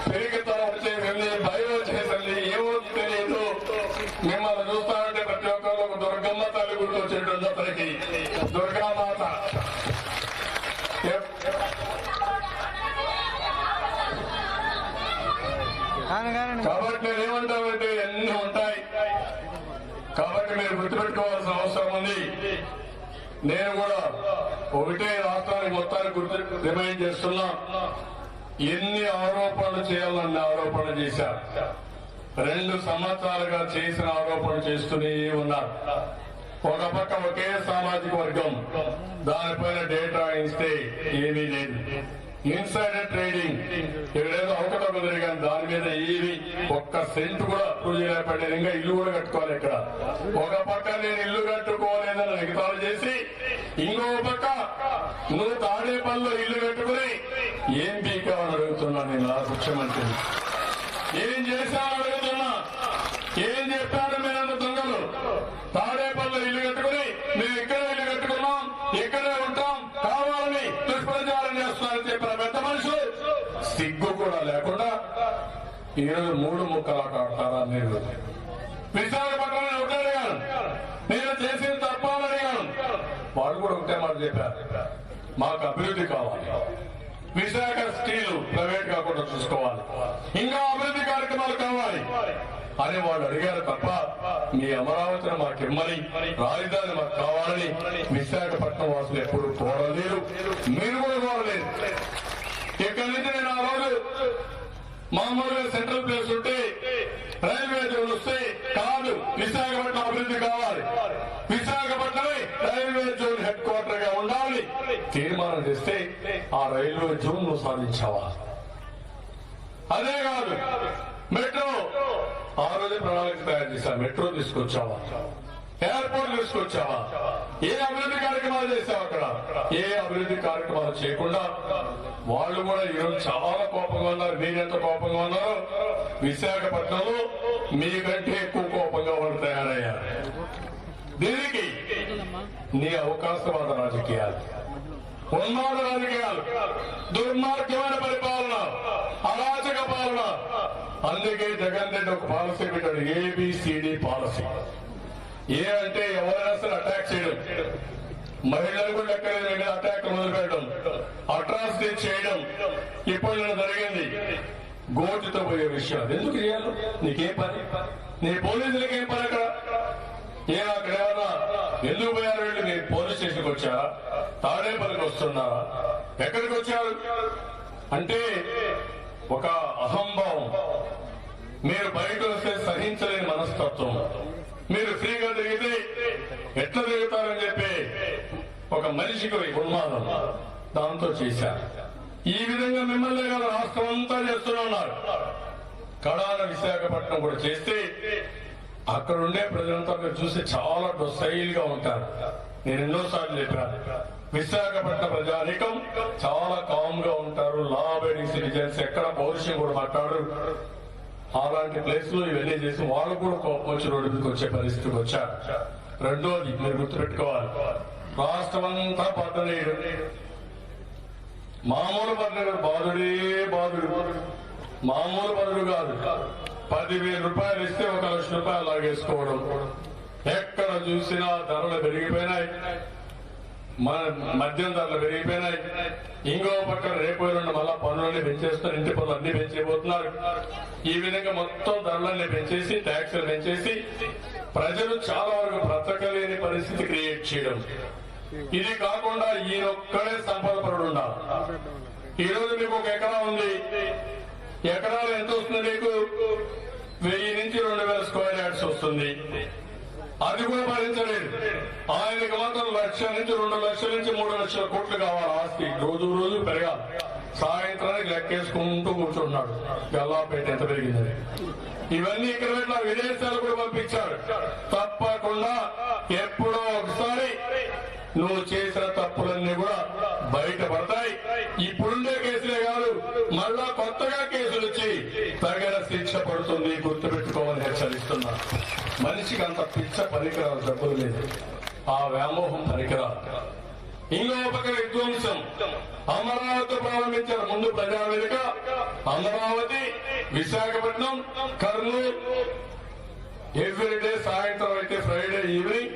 పెరిగితనం వచ్చే వెళ్ళి భయం వచ్చేసరి ఏమో తెలియదు. మిమ్మల్ని చూస్తానంటే ప్రతి ఒక్కరు ఒక దుర్గమ్మ తల్లి గుర్తు వచ్చేటువంటి అతనికి దుర్గామాత. కాబట్టి నేను ఏమంటానంటే అన్ని ఉంటాయి. కాబట్టి మీరు గుర్తుపెట్టుకోవాల్సిన అవసరం ఉంది. నేను కూడా ఒకటే రాష్ట్రానికి మొత్తానికి గుర్తు రిమైండ్ చేస్తున్నా, ఎన్ని ఆరోపణలు చేయాలన్న ఆరోపణలు చేశారు. 2 సంవత్సరాలుగా చేసిన ఆరోపణలు చేస్తూనే ఉన్నారు. ఒక పక్క ఒకే సామాజిక వర్గం, దానిపైన డేటా ఇస్తే ఏమీ లేదు. ఇన్సైడర్ ట్రేడింగ్ ఇక్కడేదో అవకతవకలు జరిగాను, దాని మీద ఏవి ఒక్క సెంట్ కూడా అప్రూవ్ చేయలేకపోయాడు. ఇంకా ఇల్లు కూడా కట్టుకోవాలి. ఇక్కడ ఒక పక్క నేను ఇల్లు కట్టుకోలేదని ఎగతాళి చేసి, ఇంకో పక్క నువ్వు తాడేపల్లిలో ఇల్లు కట్టుకుని ఏం పీకావని అడుగుతున్నా. నేను ఆ ముఖ్యమంత్రి ఏం చేశాను అడుగుతున్నా. ఏం చెప్పాడు మీరంత దొంగలు? తాడేపల్లిలో ఇల్లు కట్టుకుని మేము ఇక్కడే ఇల్లు కట్టుకున్నాం, ఇక్కడే ఉంటాం, కావాలని దుష్ప్రచారం చేస్తున్నారని చెప్పిన పెద్ద మనుషులు సిగ్గు కూడా లేకుండా ఈరోజు 3 ముక్కలా కాడతారా? మీరు విశాఖపట్నం ఒకటే అడిగాను, నేను చేసిన తప్పాలని అడిగాను. వాళ్ళు కూడా ఒకటే మాట చెప్పారు, మాకు అభివృద్ధి కావాలి, విశాఖ స్టీల్ ప్రైవేట్ కాకుండా చూసుకోవాలి, ఇంకా అభివృద్ధి కార్యక్రమాలు కావాలి అని వాళ్ళు అడిగారు తప్ప మీ అమరావతిని మాకు ఇమ్మని, రాజధాని మాకు కావాలని విశాఖపట్నం వాసులు ఎప్పుడు కోరలేరు. మీరు కూడా కోరలేదు. ఇక్కడి నుంచి నేను ఆ రోజు మామూలుగా సెంట్రల్ ప్లేస్ ఉంటే రైల్వే జోన్ వస్తే కాదు, విశాఖపట్నం అభివృద్ధి కావాలి, విశాఖపట్నమే రైల్వే జోన్ హెడ్ క్వార్టర్ గా ఉండాలి తీర్మానం చేస్తే ఆ రైల్వే జోన్ ను సాధించావా? అదే కాదు, మెట్రో ఆ రోజు ప్రణాళిక తయారు చేశా, మెట్రో తీసుకొచ్చావా? ఎయిర్పోర్ట్ తీసుకొచ్చావా? ఏ అభివృద్ధి కార్యక్రమాలు చేశావు? అక్కడ ఏ అభివృద్ధి కార్యక్రమాలు చేయకుండా వాళ్ళు కూడా ఈరోజు చాలా కోపంగా ఉన్నారు. మీరెంత కోపంగా ఉన్నారో విశాఖపట్నంలో మీకంటే ఎక్కువ కోపంగా వాళ్ళు తయారయ్యారు. దీనికి నీ అవకాశవాద రాజకీయాలు, ఉన్మాద రాజకీయాలు, దుర్మార్గమైన పరిపాలన, అరాచక పాలన. అందుకే జగన్ రెడ్డి ఒక పాలసీ పెట్టాడు, ఏబిసిడి పాలసీ. ఏ అంటే ఎవరైనా సరే అటాక్ చేయడం, మహిళలు కూడా ఎక్కడ అటాక్ మొదలు పెట్టడం, అట్రాసిటీ చేయడం. ఇప్పుడు నేను జరిగింది గోటుతో పోయే విషయాలు ఎందుకు చేయాలి? నీకేం పని? నీ పోలీసులకి ఏం పని? అక్కడ అక్కడ ఏమన్నా ఎందుకు పోయారు వీళ్ళు? మీ పోలీస్ స్టేషన్కి వచ్చారా? తాడేపల్లికి వస్తున్నారా? ఎక్కడికి వచ్చారు అంటే ఒక అహంభావం. మీరు బయట వస్తే సహించలేని మనస్తత్వం. మీరు ఫ్రీగా తిరిగితే ఎట్లా తిరుగుతారని చెప్పి ఒక మనిషికి ఉన్మాదం, దాంతో చేశారు. ఈ విధంగా మిమ్మల్ని కాదు రాష్ట్రం అంతా చేస్తూనే ఉన్నారు. కడాన విశాఖపట్నం కూడా చేస్తే అక్కడ ఉండే ప్రజలంతా మీరు చూసి చాలా స్టైల్ గా ఉంటారు. నేను ఎన్నోసార్లు చెప్పాను, విశాఖపట్నం ప్రజానీకం చాలా కామ్ గా ఉంటారు, లా అబైడింగ్ సిటిజన్స్, ఎక్కడ పౌరుషం కూడా మాట్లాడరు. అలాంటి ప్లేస్ లో ఇవన్నీ చేసి వాళ్ళు కూడా కోపం వచ్చి రోడ్డు మీదకి వచ్చే పరిస్థితికి వచ్చారు. రెండోది మీరు గుర్తుపెట్టుకోవాలి, రాష్ట్రం అంతా పట్టణీయుడు, మామూలు పట్టణ బాధుడే బాధుడు, మామూలు బాధుడు కాదు. 10,000 రూపాయలు ఇస్తే 1 లక్ష రూపాయలు లాగేసుకోవడం. ఎక్కడ చూసినా ధరలు పెరిగిపోయినాయి, మన మద్యం ధరలు పెరిగిపోయినాయి. ఇంకో పక్కన రేపు మళ్ళా పన్నులన్నీ పెంచేస్తారు, ఇంటి పనులు అన్ని పెంచబోతున్నారు. ఈ విధంగా మొత్తం ధరలన్నీ పెంచేసి, ట్యాక్సులు పెంచేసి ప్రజలు చాలా వరకు బ్రతకలేని పరిస్థితి క్రియేట్ చేయడం. ఇది కాకుండా ఈయనొక్కడే సంపదపరుడు ఉండాలి. ఈ రోజు మీకు ఒక ఎకరా ఉంది, ఎకరాలు ఎంత వస్తుంది నీకు? 1000 నుంచి 2000 స్క్వేర్ యార్డ్స్ వస్తుంది. అది కూడా భరించలేదు. ఆయనకి మాత్రం 1,00,000 నుంచి 2 లక్షల నుంచి 3 లక్షల కోట్లు కావాలి ఆస్తి. రోజు రోజు పెరగాలి. సాయంత్రానికి లెక్కేసుకుంటూ కూర్చున్నాడు గల్లాపేట ఎంత పెరిగిందని. ఇవన్నీ ఇక్కడ పెట్టిన విదేశాలు కూడా పంపించాడు. తప్పకుండా ఎప్పుడో ఒకసారి నువ్వు చేసిన తప్పులన్నీ కూడా బయటపడతాయి. ఇప్పుడుండే కేసులే కాదు, మళ్ళా కొత్తగా కేసులు వచ్చి తగిన శిక్ష పడుతుంది. గుర్తుపెట్టుకోవాలని హెచ్చరిస్తున్నా. మనిషికి అంత పిచ్చ పనికిరాదు, డబ్బుల మీద ఆ వ్యామోహం పనికిరాదు. ఇంకో పక్కన విధ్వంసం. అమరావతి ప్రారంభించారు. ముందు ప్రజావేదిక, అమరావతి, విశాఖపట్నం, కర్నూలు. ఎవ్రీడే సాయంత్రం అయితే ఫ్రైడే ఈవినింగ్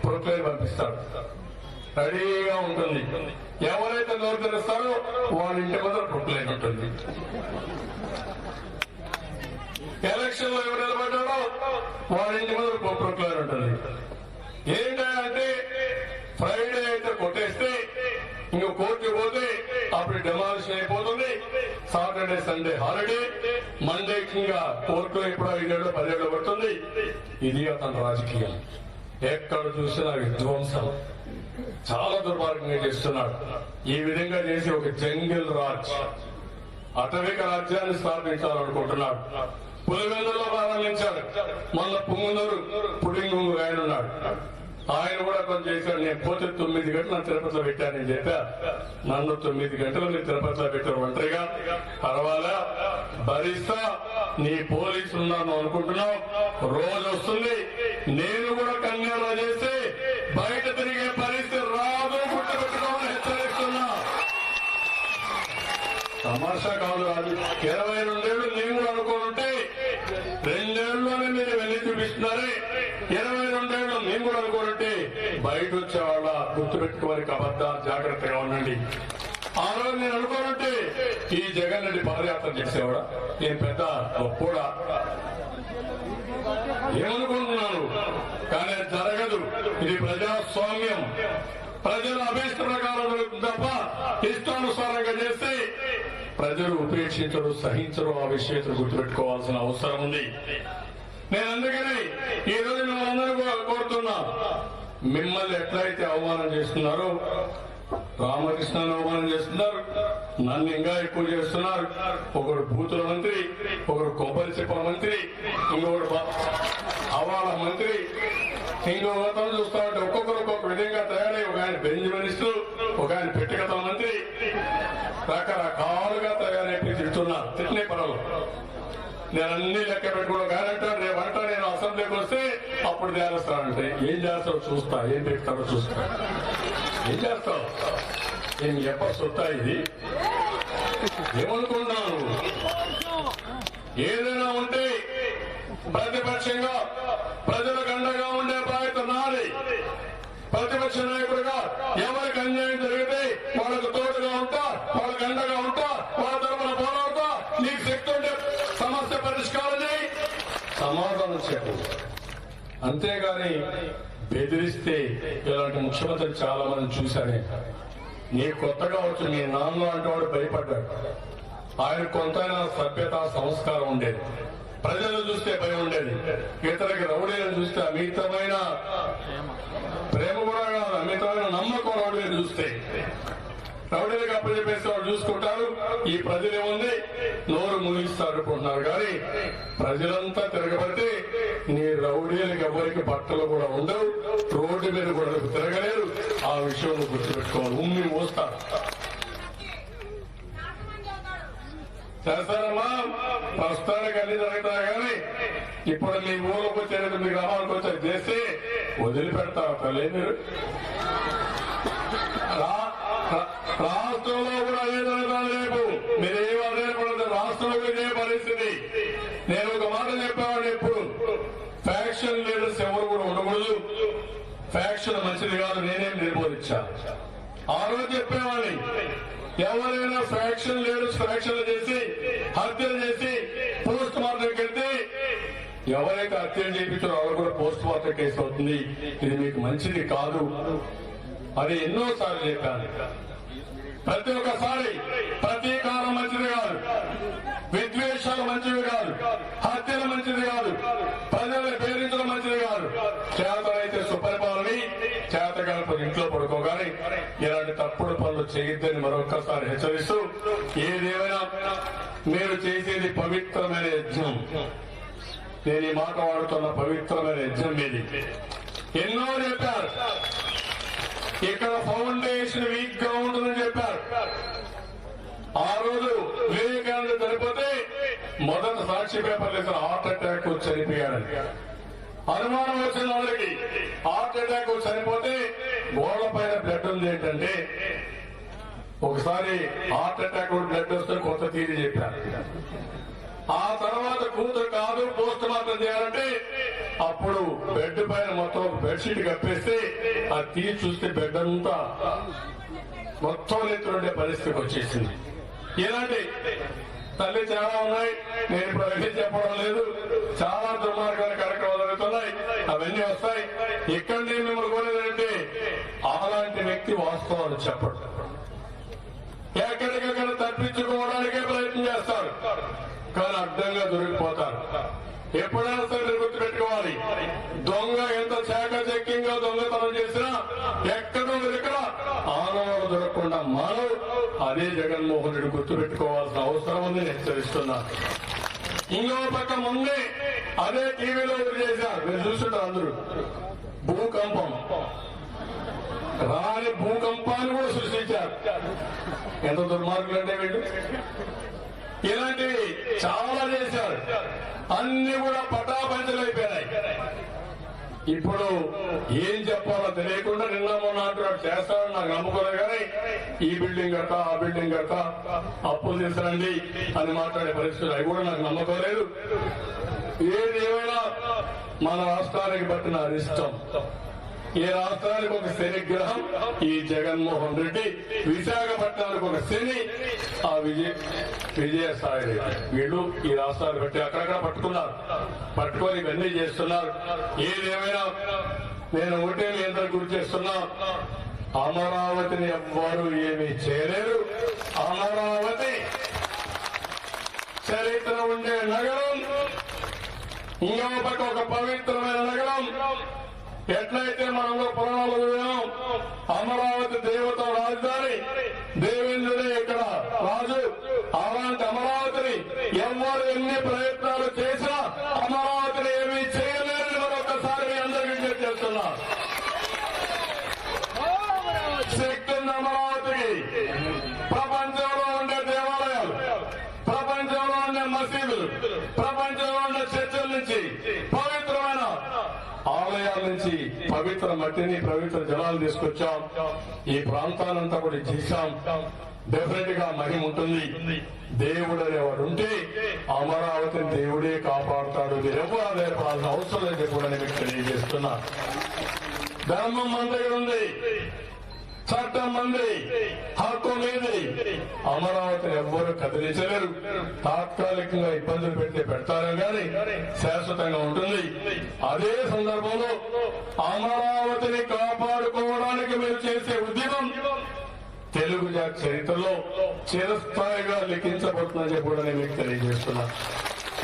ప్రొక్లైన్ పంపిస్తాడు. రెడీగా ఉంటుంది. ఎవరైతే నోరు తెరుస్తారో వాళ్ళ ఇంటి ముందర ప్రొక్లైన్ ఉంటుంది. ఎలక్షన్ లో ఎవరు నిలబడ్డాడో వాళ్ళ ఇంటి ముందర ప్రొక్లైన్ ఉంటుంది. ఏంటంటే ఫ్రైడే అయితే కొట్టేస్తే ఇంకో కోర్టుకి పోతే అప్పుడు డెమాలిషన్ అయిపోతుంది. సాటర్డే సండే హాలిడే, మండేకి ఇంకా కోర్టులో ఇప్పుడు 5 ఏళ్ళు 10 ఏళ్ళు పడుతుంది. ఇది అతని రాజకీయం. ఎక్కడ చూసినా విధ్వంసం. చాలా దుర్మార్గంగా చేస్తున్నాడు. ఈ విధంగా చేసి ఒక జంగిల్ రాజ్, అటవిక రాజ్యాన్ని స్థాపించాలనుకుంటున్నాడు. పులివెందులో ప్రారంభించాడు. మొన్న పుంగునూరు పుడింగుంగు ఆయన ఉన్నాడు. ఆయన కూడా కొంచెం చేశాడు. నేను పోతే 9 గంటలు నా తిరుపతిలో పెట్టానని చెప్పా. నన్ను 9 గంటలు మీరు తిరుపతిలో పెట్టారు ఒంటరిగా. పర్వాలే, భరిస్తా. నీ పోలీసు ఉన్నాను అనుకుంటున్నావు. రోజు వస్తుంది. నేను కూడా కన్యాలో చేస్తే బయట తిరిగే పరిస్థితి రాదు. గుర్తుపెట్టుకోవాలని హెచ్చరిస్తున్నా. తమాషా కాదు. అది 22 ఏళ్ళు నేను కూడా అనుకోనుంటే 2 ఏళ్ళలోనే మీరు వెళ్ళి చూపిస్తున్నారే. 22 ఏళ్ళు నేను కూడా అనుకోనుంటే బయట వచ్చేవాళ్ళ. గుర్తుపెట్టుకోవాలి. అబద్ధాలు, జాగ్రత్తగా ఉండండి. ఆ రోజు నేను అనుకోనుంటే ఈ జగన్ రెడ్డి పాదయాత్ర చేసేవాడా? నేను పెద్ద గొప్పోడా ఏమనుకుంటున్నాను? కానీ అది జరగదు. ఇది ప్రజాస్వామ్యం. ప్రజల అభీష్ట ప్రకారం తప్ప ఇష్టానుసారంగా చేస్తే ప్రజలు ఉపేక్షించరు, సహించరు. ఆ విషయం గుర్తుపెట్టుకోవాల్సిన అవసరం ఉంది. నేను అందుకని ఈ రోజు మిమ్మల్ని కోరుతున్నా. మిమ్మల్ని ఎట్లయితే అవమానం చేస్తున్నారో, రామకృష్ణను అవమానం చేస్తున్నారు, నన్ను ఇంకా ఎక్కువ చేస్తున్నారు. ఒకడు బూతుల మంత్రి, ఒకడు కొబ్బరి చెప్పల మంత్రి, ఇంకొకడు అవాళ మంత్రి, ఇంకొక చూస్తా ఉంటే ఒక్కొక్కరు ఒక్కొక్క విధంగా తయారై, ఒక ఆయన బెంచ్ మినిస్టర్, ఒక ఆయన పెట్టికతల మంత్రి, రకరకాలుగా తయారైపోయి తిడుతున్నారు. తిట్టినే పనులు నేను అన్ని లెక్క పెట్టుకోవడం కాదంటారు. రేపంట నేను అసెంబ్లీకి వస్తే అప్పుడు తేలుస్తానంటే ఏం చేస్తావు చూస్తా, ఏం పెడతారో చూస్తా. ఏం చేస్తావు? నేను ఎప్పటి సొత్తా ఇది? ఏమనుకుంటున్నాను? ఏదైనా ఉంటే ప్రతిపక్షంగా ప్రజలకు అండగా ఉండే బాధ్యత నాది. ప్రతిపక్ష నాయకుడిగా ఎవరికి అన్యాయం జరిగితే వాళ్ళకు తోడుగా ఉంటా, వాళ్ళకి అండగా ఉంటా, వాళ్ళ తరఫున పోరాడుతా. నీకు శక్తి ఉంటే సమస్య పరిష్కారం చేయి, సమాధానం చెప్పు. అంతేగాని బెదిరిస్తే ఇలాంటి ముఖ్యమంత్రి చాలా మంది చూశానే. నీ కొత్తగా వచ్చి మీ నాన్న అంటేవాడు భయపడ్డాడు. ఆయన కొంతైనా సభ్యత, సంస్కారం ఉండేది. ప్రజలు చూస్తే భయం ఉండేది. ఇతరికి రౌడీలను చూస్తే అమితమైన ప్రేమ కూడా కాదు, అమితమైన నమ్మకం రౌడీలను చూస్తే. రౌడీలకు అప్పచెప్పేస్తే వాళ్ళు చూసుకుంటారు. ఈ ప్రజలు ఏముంది నోరు ముగిస్తారు అనుకుంటున్నారు. కానీ ప్రజలంతా తిరగబడితే నీ రౌడీలకు ఎవరికి బట్టలు కూడా ఉండవు, రోడ్డు మీద కూడా తిరగలేరు. ఆ విషయం గుర్తుపెట్టుకోవాలి. ఉమ్మి మోస్తారు. చేస్తారమ్మా, ప్రస్తుతానికి అన్ని జరుగుతాయి. కానీ ఇప్పుడు మీ ఊళ్ళకి వచ్చేది, మీ గ్రామానికి వచ్చేది చేస్తే వదిలిపెడతారు తల్లి మీరు. రాష్ట్రంలో కూడా అదే జరుగుతుంది. రేపు మీరేం అదేపడదు. రాష్ట్రంలో ఇదే పరిస్థితి. నేను ఒక మాట చెప్పేవాడిని, ఎప్పుడు ఫ్యాక్షన్ లీడర్స్ ఎవరు కూడా ఉండకూడదు. ఫ్యాక్షన్ మంచిది కాదు, నేనేం నిర్బోధించా. ఆ రోజు చెప్పేవాడిని, ఎవరైనా ఫ్యాక్షన్ లీడర్స్ ఫ్యాక్షన్లు చేసి హత్యలు చేసి పోస్ట్ మార్టంకి వెళ్తే ఎవరైతే హత్యలు చేయించారో వాళ్ళు కూడా పోస్ట్ మార్టం కేసు అవుతుంది. ఇది మీకు మంచిది కాదు. అది ఎన్నోసార్లు చెప్పాను. ప్రతి ఒక్కసారి ప్రతీకారం మంచిది కాదు, విద్వేషాలు మంచివి కాదు, హత్యలు మంచిది కాదు, ప్రజల్ని పేరించడం మంచిది కాదు. చేతనైతే సుపరిపాలన, చేతకాలపై ఇంట్లో పడుకోగానే ఇలాంటి తప్పుడు పనులు చేయొద్దని మరొక్కసారి హెచ్చరిస్తూ, ఏదేమైనా మీరు చేసేది పవిత్రమైన యజ్ఞం. నేను ఈ మాట వాడుతున్న పవిత్రమైన యజ్ఞం మీది. ఎన్నో చెప్పారు, ఇక్కడ ఫౌండేషన్ వీక్ గా ఉంటుందని చెప్పారు. ఆ రోజు వివేకానంద చనిపోతే మొదట సాక్షి పేపర్లు ఇచ్చిన హార్ట్ అటాక్ వచ్చి చనిపోయాడని అనుమానం వచ్చిన వాళ్ళకి హార్ట్ అటాక్ వచ్చి చనిపోతే గోడ పైన బ్లడ్ ఉంది ఏంటంటే, ఒకసారి హార్ట్ అటాక్ బ్లడ్ వస్తే కొత్త తీరి చెప్పారు. ఆ తర్వాత కూతురు కాదు పోస్ట్ మార్టం చేయాలంటే అప్పుడు బెడ్ పైన మొత్తం బెడ్షీట్ కప్పేస్తే అది తీసి చూస్తే బెడ్ అంతా మొత్తం ఎత్తుండే పరిస్థితికి వచ్చేసింది. ఇలాంటి తల్లి చాలా ఉన్నాయి, నేను ఇప్పుడు అవన్నీ చెప్పడం లేదు. చాలా దుర్మార్గమైన కార్యక్రమాలు జరుగుతున్నాయి, అవన్నీ వస్తాయి. ఇక్కడ నేను మిమ్మల్ని కోరేదంటే అలాంటి వ్యక్తి వాస్తవాలు చెప్పడం, ఎక్కడికక్కడ తప్పించుకోవడానికే ప్రయత్నం చేస్తారు, కానీ అడ్డంగా దొరికిపోతారు. ఎప్పుడైనా సరే గుర్తుపెట్టుకోవాలి, దొంగ ఎంత చాకచక్యంగా దొంగతనం చేసినా ఎక్కడో ఇక్కడ ఆనవాళ్ళు దొరకకుండా మానవు. అదే జగన్మోహన్ రెడ్డి గుర్తుపెట్టుకోవాల్సిన అవసరం ఉంది, హెచ్చరిస్తున్నారు. ఇంకో పక్క ముందే అదే టీవీలో చేశారు, మీరు చూస్తుంటారు అందరూ. భూకంపం, రాని భూకంపాన్ని కూడా సృష్టించారు. ఎంత దుర్మార్గులు అంటే వీళ్ళు. ఇలాంటివి చాలా చేశారు, అన్ని కూడా పటాపంచలైపోయినాయి. ఇప్పుడు ఏం చెప్పాలో తెలియకుండా నిన్న మొన్న అంటున్నాడు చేస్తాడని నాకు నమ్మకలేదు, కానీ ఈ బిల్డింగ్ కట్ట ఆ బిల్డింగ్ కట్ట అప్పులు తీసుకురండి అని మాట్లాడే పరిస్థితులు అవి కూడా నాకు నమ్మకం లేదు. ఏది ఏమైనా మన రాష్ట్రానికి పట్టిన అరిష్టం, ఈ రాష్ట్రానికి ఒక శని గ్రహం ఈ జగన్మోహన్ రెడ్డి, విశాఖపట్నానికి ఒక శని ఆ విజయసాయి రెడ్డి. వీళ్ళు ఈ రాష్ట్రాన్ని బట్టి అక్కడక్కడ పట్టుకున్నారు, పట్టుకొని ఇవన్నీ చేస్తున్నారు. ఏదేమైనా నేను ఒకటే మీ అందరికి గుర్తు చేస్తున్నా, అమరావతిని ఎవ్వరూ ఏమీ చేయలేరు. అమరావతి చరిత్ర ఉండే నగరం, ఇంకో పక్క ఒక పవిత్రమైన నగరం. ఎట్లయితే మనంలో పురాణాలు విన్నాం, అమరావతి దేవత రాజధాని, దేవేంద్రుడే ఇక్కడ రాజు. అలాంటి అమరావతిని ఎవరు ఎన్ని ప్రయత్నాలు చేసినా అమరావతిని ఏమీ చేయలేరని మరొకసారి మీ అందరికీ విజ్ఞప్తి చేస్తున్నా. శక్తి ఉంది అమరావతికి. ప్రపంచంలో ఉండే దేవాలయాలు, ప్రపంచంలో ఉండే మసీదులు, ప్రపంచంలో ఉండే చర్చల నుంచి, పవిత్రమైన ఆలయాల నుంచి పవిత్ర మట్టిని, పవిత్ర జలాలు తీసుకొచ్చాం. ఈ ప్రాంతానంతా కూడా చేశాం. డెఫినెట్ గా మహిమ ఉంటుంది. దేవుడు అనేవాడు ఉంటే అమరావతిని దేవుడే కాపాడుతాడు. మీరు ఎవరు ఆధారపడాల్సిన అవసరం లేదు కూడా మీకు తెలియజేస్తున్నా. ధర్మం మన దగ్గర ఉంది, చట్టం మంది, హక్కు మీది. అమరావతిని ఎవ్వరూ కదిలించలేరు. తాత్కాలికంగా ఇబ్బందులు పెడతారు కానీ శాశ్వతంగా ఉంటుంది. అదే సందర్భంలో అమరావతిని కాపాడుకోవడానికి మీరు చేసే ఉద్యమం తెలుగు జాతి చరిత్రలో చిరస్థాయిగా లిఖించబడుతుందని చెప్పి కూడా నేను మీకు తెలియజేస్తున్నా.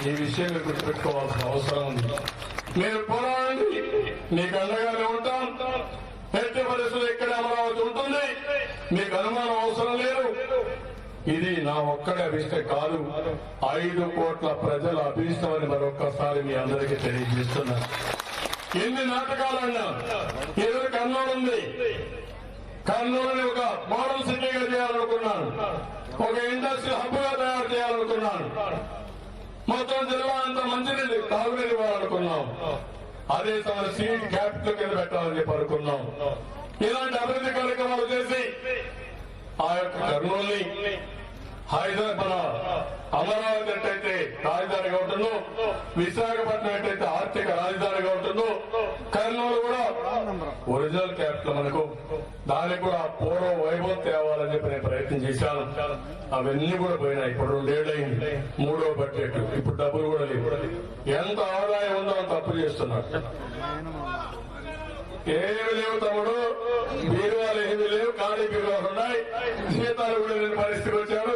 ఈ విషయం మీరు గుర్తుపెట్టుకోవాల్సిన అవసరం ఉంది. మీరు పోరాడండి, మీకు అండగానే ఉంటాం. ఎట్టి పరిస్థితులు ఎక్కడ అమరావతి ఉంటుంది, మీకు అనుమానం అవసరం లేదు. ఇది నా ఒక్కడే అభిష్టం కాదు, 5 కోట్ల ప్రజల అభిష్టం అని మరొక్కసారి మీ అందరికీ తెలియజేస్తున్నా. ఎన్ని నాటకాలన్నా, ఎదురు కర్నూలు ఉంది, కర్నూలుని ఒక మోడల్ సిటీగా చేయాలనుకున్నాను, ఒక ఇండస్ట్రియల్ హబ్ గా తయారు చేయాలనుకున్నాను. మొత్తం జిల్లా అంతా మంచినీళ్ళు తాగునీరు ఇవ్వాలనుకున్నాం. అదే సమయంలో సీడ్ క్యాపిటల్ కింద పెట్టాలని చెప్పి అనుకున్నాం. ఇలాంటి అభివృద్ధి కార్యక్రమాలు చేసి ఆ యొక్క కర్నూలుని హైదరాబాద్, మన అమరావతి ఎట్టయితే రాజధానిగా ఉంటుందో, విశాఖపట్నం ఎట్టయితే ఆర్థిక రాజధానిగా ఉంటుందో, కర్నూలు కూడా ఒరిజినల్ క్యాపిటల్ మనకు, దానికి కూడా పూర్వ వైభవం తేవాలని చెప్పి నేను ప్రయత్నం చేశాను. అవన్నీ కూడా పోయినాయి. ఇప్పుడు 2 ఏళ్ళు అయింది, 3వ బడ్జెట్. ఇప్పుడు డబ్బులు కూడా లేవు. ఎంత ఆదాయం ఉందో అంత తప్పు చేస్తున్నారు. ఏమి లేవు తమ్ముడు, బీరువాలు ఏమి లేవు, ఖాళీ బీరువాలు ఉన్నాయి, జీతాలు కూడా లేని పరిస్థితికి వచ్చాడు.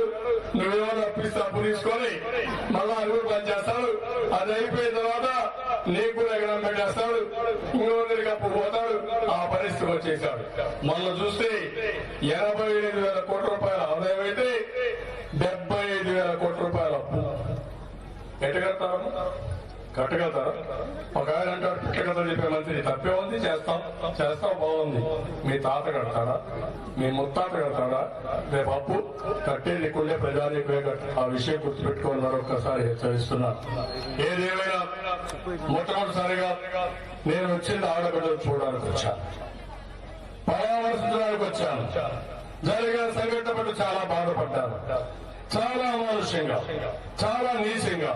నువ్వేమో అప్పిస్తే అప్పు తీసుకొని మళ్ళా అడుగు పనిచేస్తాడు. అది అయిపోయిన తర్వాత నీకు కూడా ఎగరం పెట్టేస్తాడు, ఇంకొకరికి అప్పు పోతాడు. ఆ పరిస్థితి వచ్చేసాడు. మొన్న చూస్తే 85,000 కోట్ల రూపాయల ఆదాయం అయితే 75,000 కోట్ల రూపాయల అప్పు. ఎట్టగలుగుతారు? కట్టగలుగుతారా? ఒక ఆయన అంటాడు పిట్టగత చెప్పే మంత్రి తప్పే ఉంది, చేస్తాం బాగుంది. మీ తాత కడతాడా, మీ ముత్తాత కడతాడా? రేపు అప్పు కట్టేది ఇక్కడే ప్రజానీకమే కట్ట. ఆ విషయం గుర్తుపెట్టుకొని మరొక్కసారి హెచ్చరిస్తున్నా. ఏదేమైనా మొట్టమొదటిసారిగా నేను వచ్చింది ఆడబిడ్డలు చూడడానికి వచ్చాను, పరామర్శించడానికి వచ్చాను. జరిగిన సంఘటన పట్ల చాలా బాధపడ్డాను. చాలా అమానుష్యంగా, చాలా నీచంగా,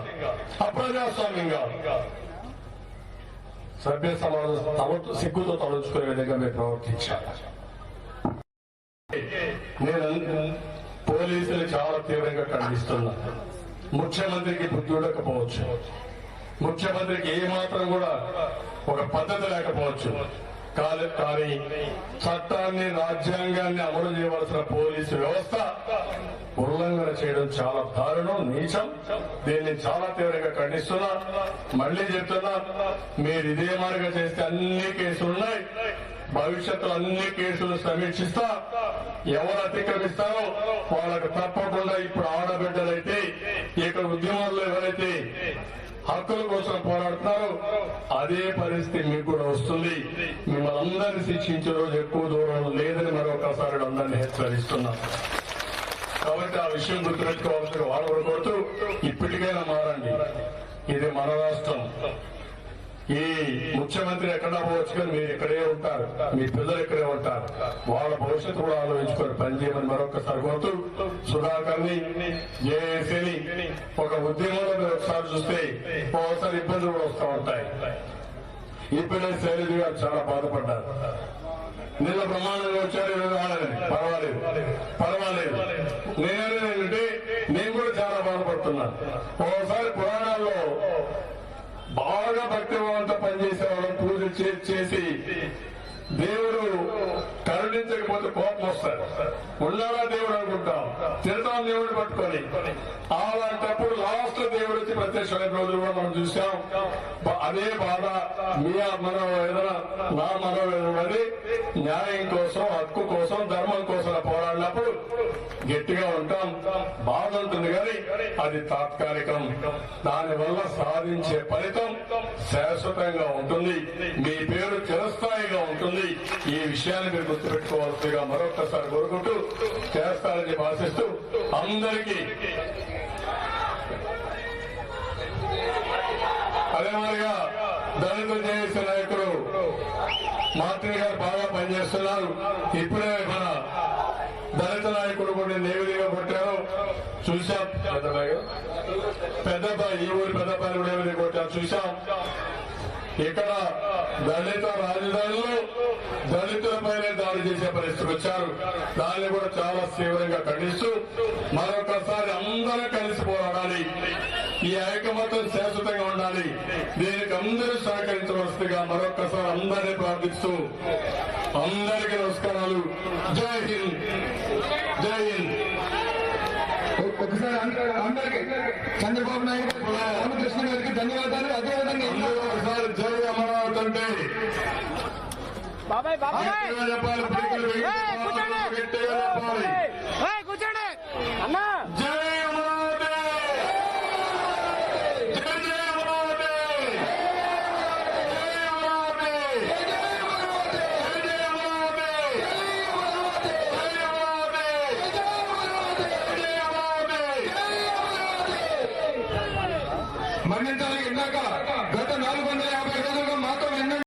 అప్రజాస్వామ్యంగా సభ్య సమాజం సిగ్గుతో తలుచుకునే విధంగా మీరు ప్రవర్తించారు. నేను పోలీసులు చాలా తీవ్రంగా ఖండిస్తున్నా. ముఖ్యమంత్రికి బుద్ధి ఉండకపోవచ్చు, ముఖ్యమంత్రికి ఏమాత్రం కూడా ఒక పద్ధతి లేకపోవచ్చు, కానీ చట్టాన్ని, రాజ్యాంగాన్ని అమలు చేయవలసిన పోలీసు వ్యవస్థ ఉల్లంఘన చేయడం చాలా దారుణం, నీచం. దీన్ని చాలా తీవ్రంగా ఖండిస్తున్నా. మళ్లీ చెప్తున్నా, మీరు ఇదే మార్గం చేస్తే అన్ని కేసులున్నాయి. భవిష్యత్తులో అన్ని కేసులు సమీక్షిస్తా. ఎవరు అతిక్రమిస్తారో వాళ్ళకు తప్పకుండా ఇప్పుడు ఆడబిడ్డలైతే, ఇక్కడ ఉద్యమాల్లో ఎవరైతే హక్కుల కోసం పోరాడుతున్నారో అదే పరిస్థితి మీకు కూడా వస్తుంది. మిమ్మల్ని అందరినీ శిక్షించే రోజు ఎక్కువ దూరం లేదని మరొకసారి అందరినీ హెచ్చరిస్తున్నా. కాబట్టి ఆ విషయం గుర్తుపెట్టుకోవాల్సిన వాళ్ళు కూడా కోరుతూ ఇప్పటికైనా మారండి. ఇది మన రాష్ట్రం. ఈ ముఖ్యమంత్రి ఎక్కడా పోవచ్చు, కానీ మీరు ఇక్కడే ఉంటారు, మీ పిల్లలు ఇక్కడే ఉంటారు. వాళ్ళ భవిష్యత్తు కూడా ఆలోచించుకొని పనిచేయమని మరొకసారి కోరుతూ, సుధాకర్ని, జేఏసీని ఒక ఉద్యమంలో మీరు ఒకసారి చూస్తే ఒకసారి ఇబ్బందులు కూడా వస్తూ ఉంటాయి. ఇప్పుడే శైలజ గారు చాలా బాధపడ్డారు. నిన్న ప్రమాణంగా వచ్చారు, పర్వాలేదు. నేనేంటంటే నేను కూడా చాలా బాధపడుతున్నాను. ఒకసారి పురాణాల్లో బాగా భక్తివంతంతో పనిచేసే వాళ్ళని పూజ చేసి దేవుడు కరుణించకపోతే కోపం వస్తాడు. ఉన్నాడా దేవుడు అనుకుంటాం, తిడతాం దేవుడు పట్టుకొని. అలాంటప్పుడు లాస్ట్ దేవుడు వచ్చి ప్రత్యక్షమైన రోజులు కూడా మనం చూసాం. అదే బాధ మీ మనోవేదన, నా మనోవేదన. అది న్యాయం కోసం, హక్కు కోసం, ధర్మం కోసం పోరాడినప్పుడు గట్టిగా ఉంటాం, బాధ ఉంటుంది, కానీ అది తాత్కాలికం. దానివల్ల సాధించే ఫలితం శాశ్వతంగా ఉంటుంది. మీ పేరు చిరస్థాయిగా ఉంటుంది. ఈ విషయాన్ని మీరు గుర్తుపెట్టుకోవాల్సిందిగా మరొకసారి కోరుకుంటూ చేస్తారని భాషిస్తూ అందరికీ అదే మాదిరిగా దళిత జేఏసీ నాయకులు మార్టిన్ గారు బాగా పనిచేస్తున్నారు. ఇప్పుడే మన దళిత నాయకుడు కూడా నేవిధిగా కొట్టారు, చూశాం. పెద్దబ్బాయి, ఈ ఊరి పెద్దబ్బాయి కూడా ఏమిది కొట్టారు, చూశాం. ఇక్కడ దళిత రాజధానిలో దళితులపైనే దాడి చేసే పరిస్థితికి వచ్చారు. దాన్ని కూడా చాలా తీవ్రంగా ఖండిస్తూ మరొకసారి అందరూ కలిసి పోరాడాలి. ఈ ఐకమత్యం శాశ్వతంగా ఉండాలి. దీనికి అందరూ సహకరించవలసిందిగా మరొకసారి అందరినీ ప్రార్థిస్తూ అందరికీ నమస్కారాలు. జై హింద్, జై హింద్.
ఒకసారి అందరికీ చంద్రబాబు నాయుడు రామకృష్ణ గారికి ధన్యవాదాలు. అదేవిధంగా
ఒకసారి జై అమరావతి అంటే
బాబాయ్
చెప్పాలి,
కూర్చోండి అన్నా.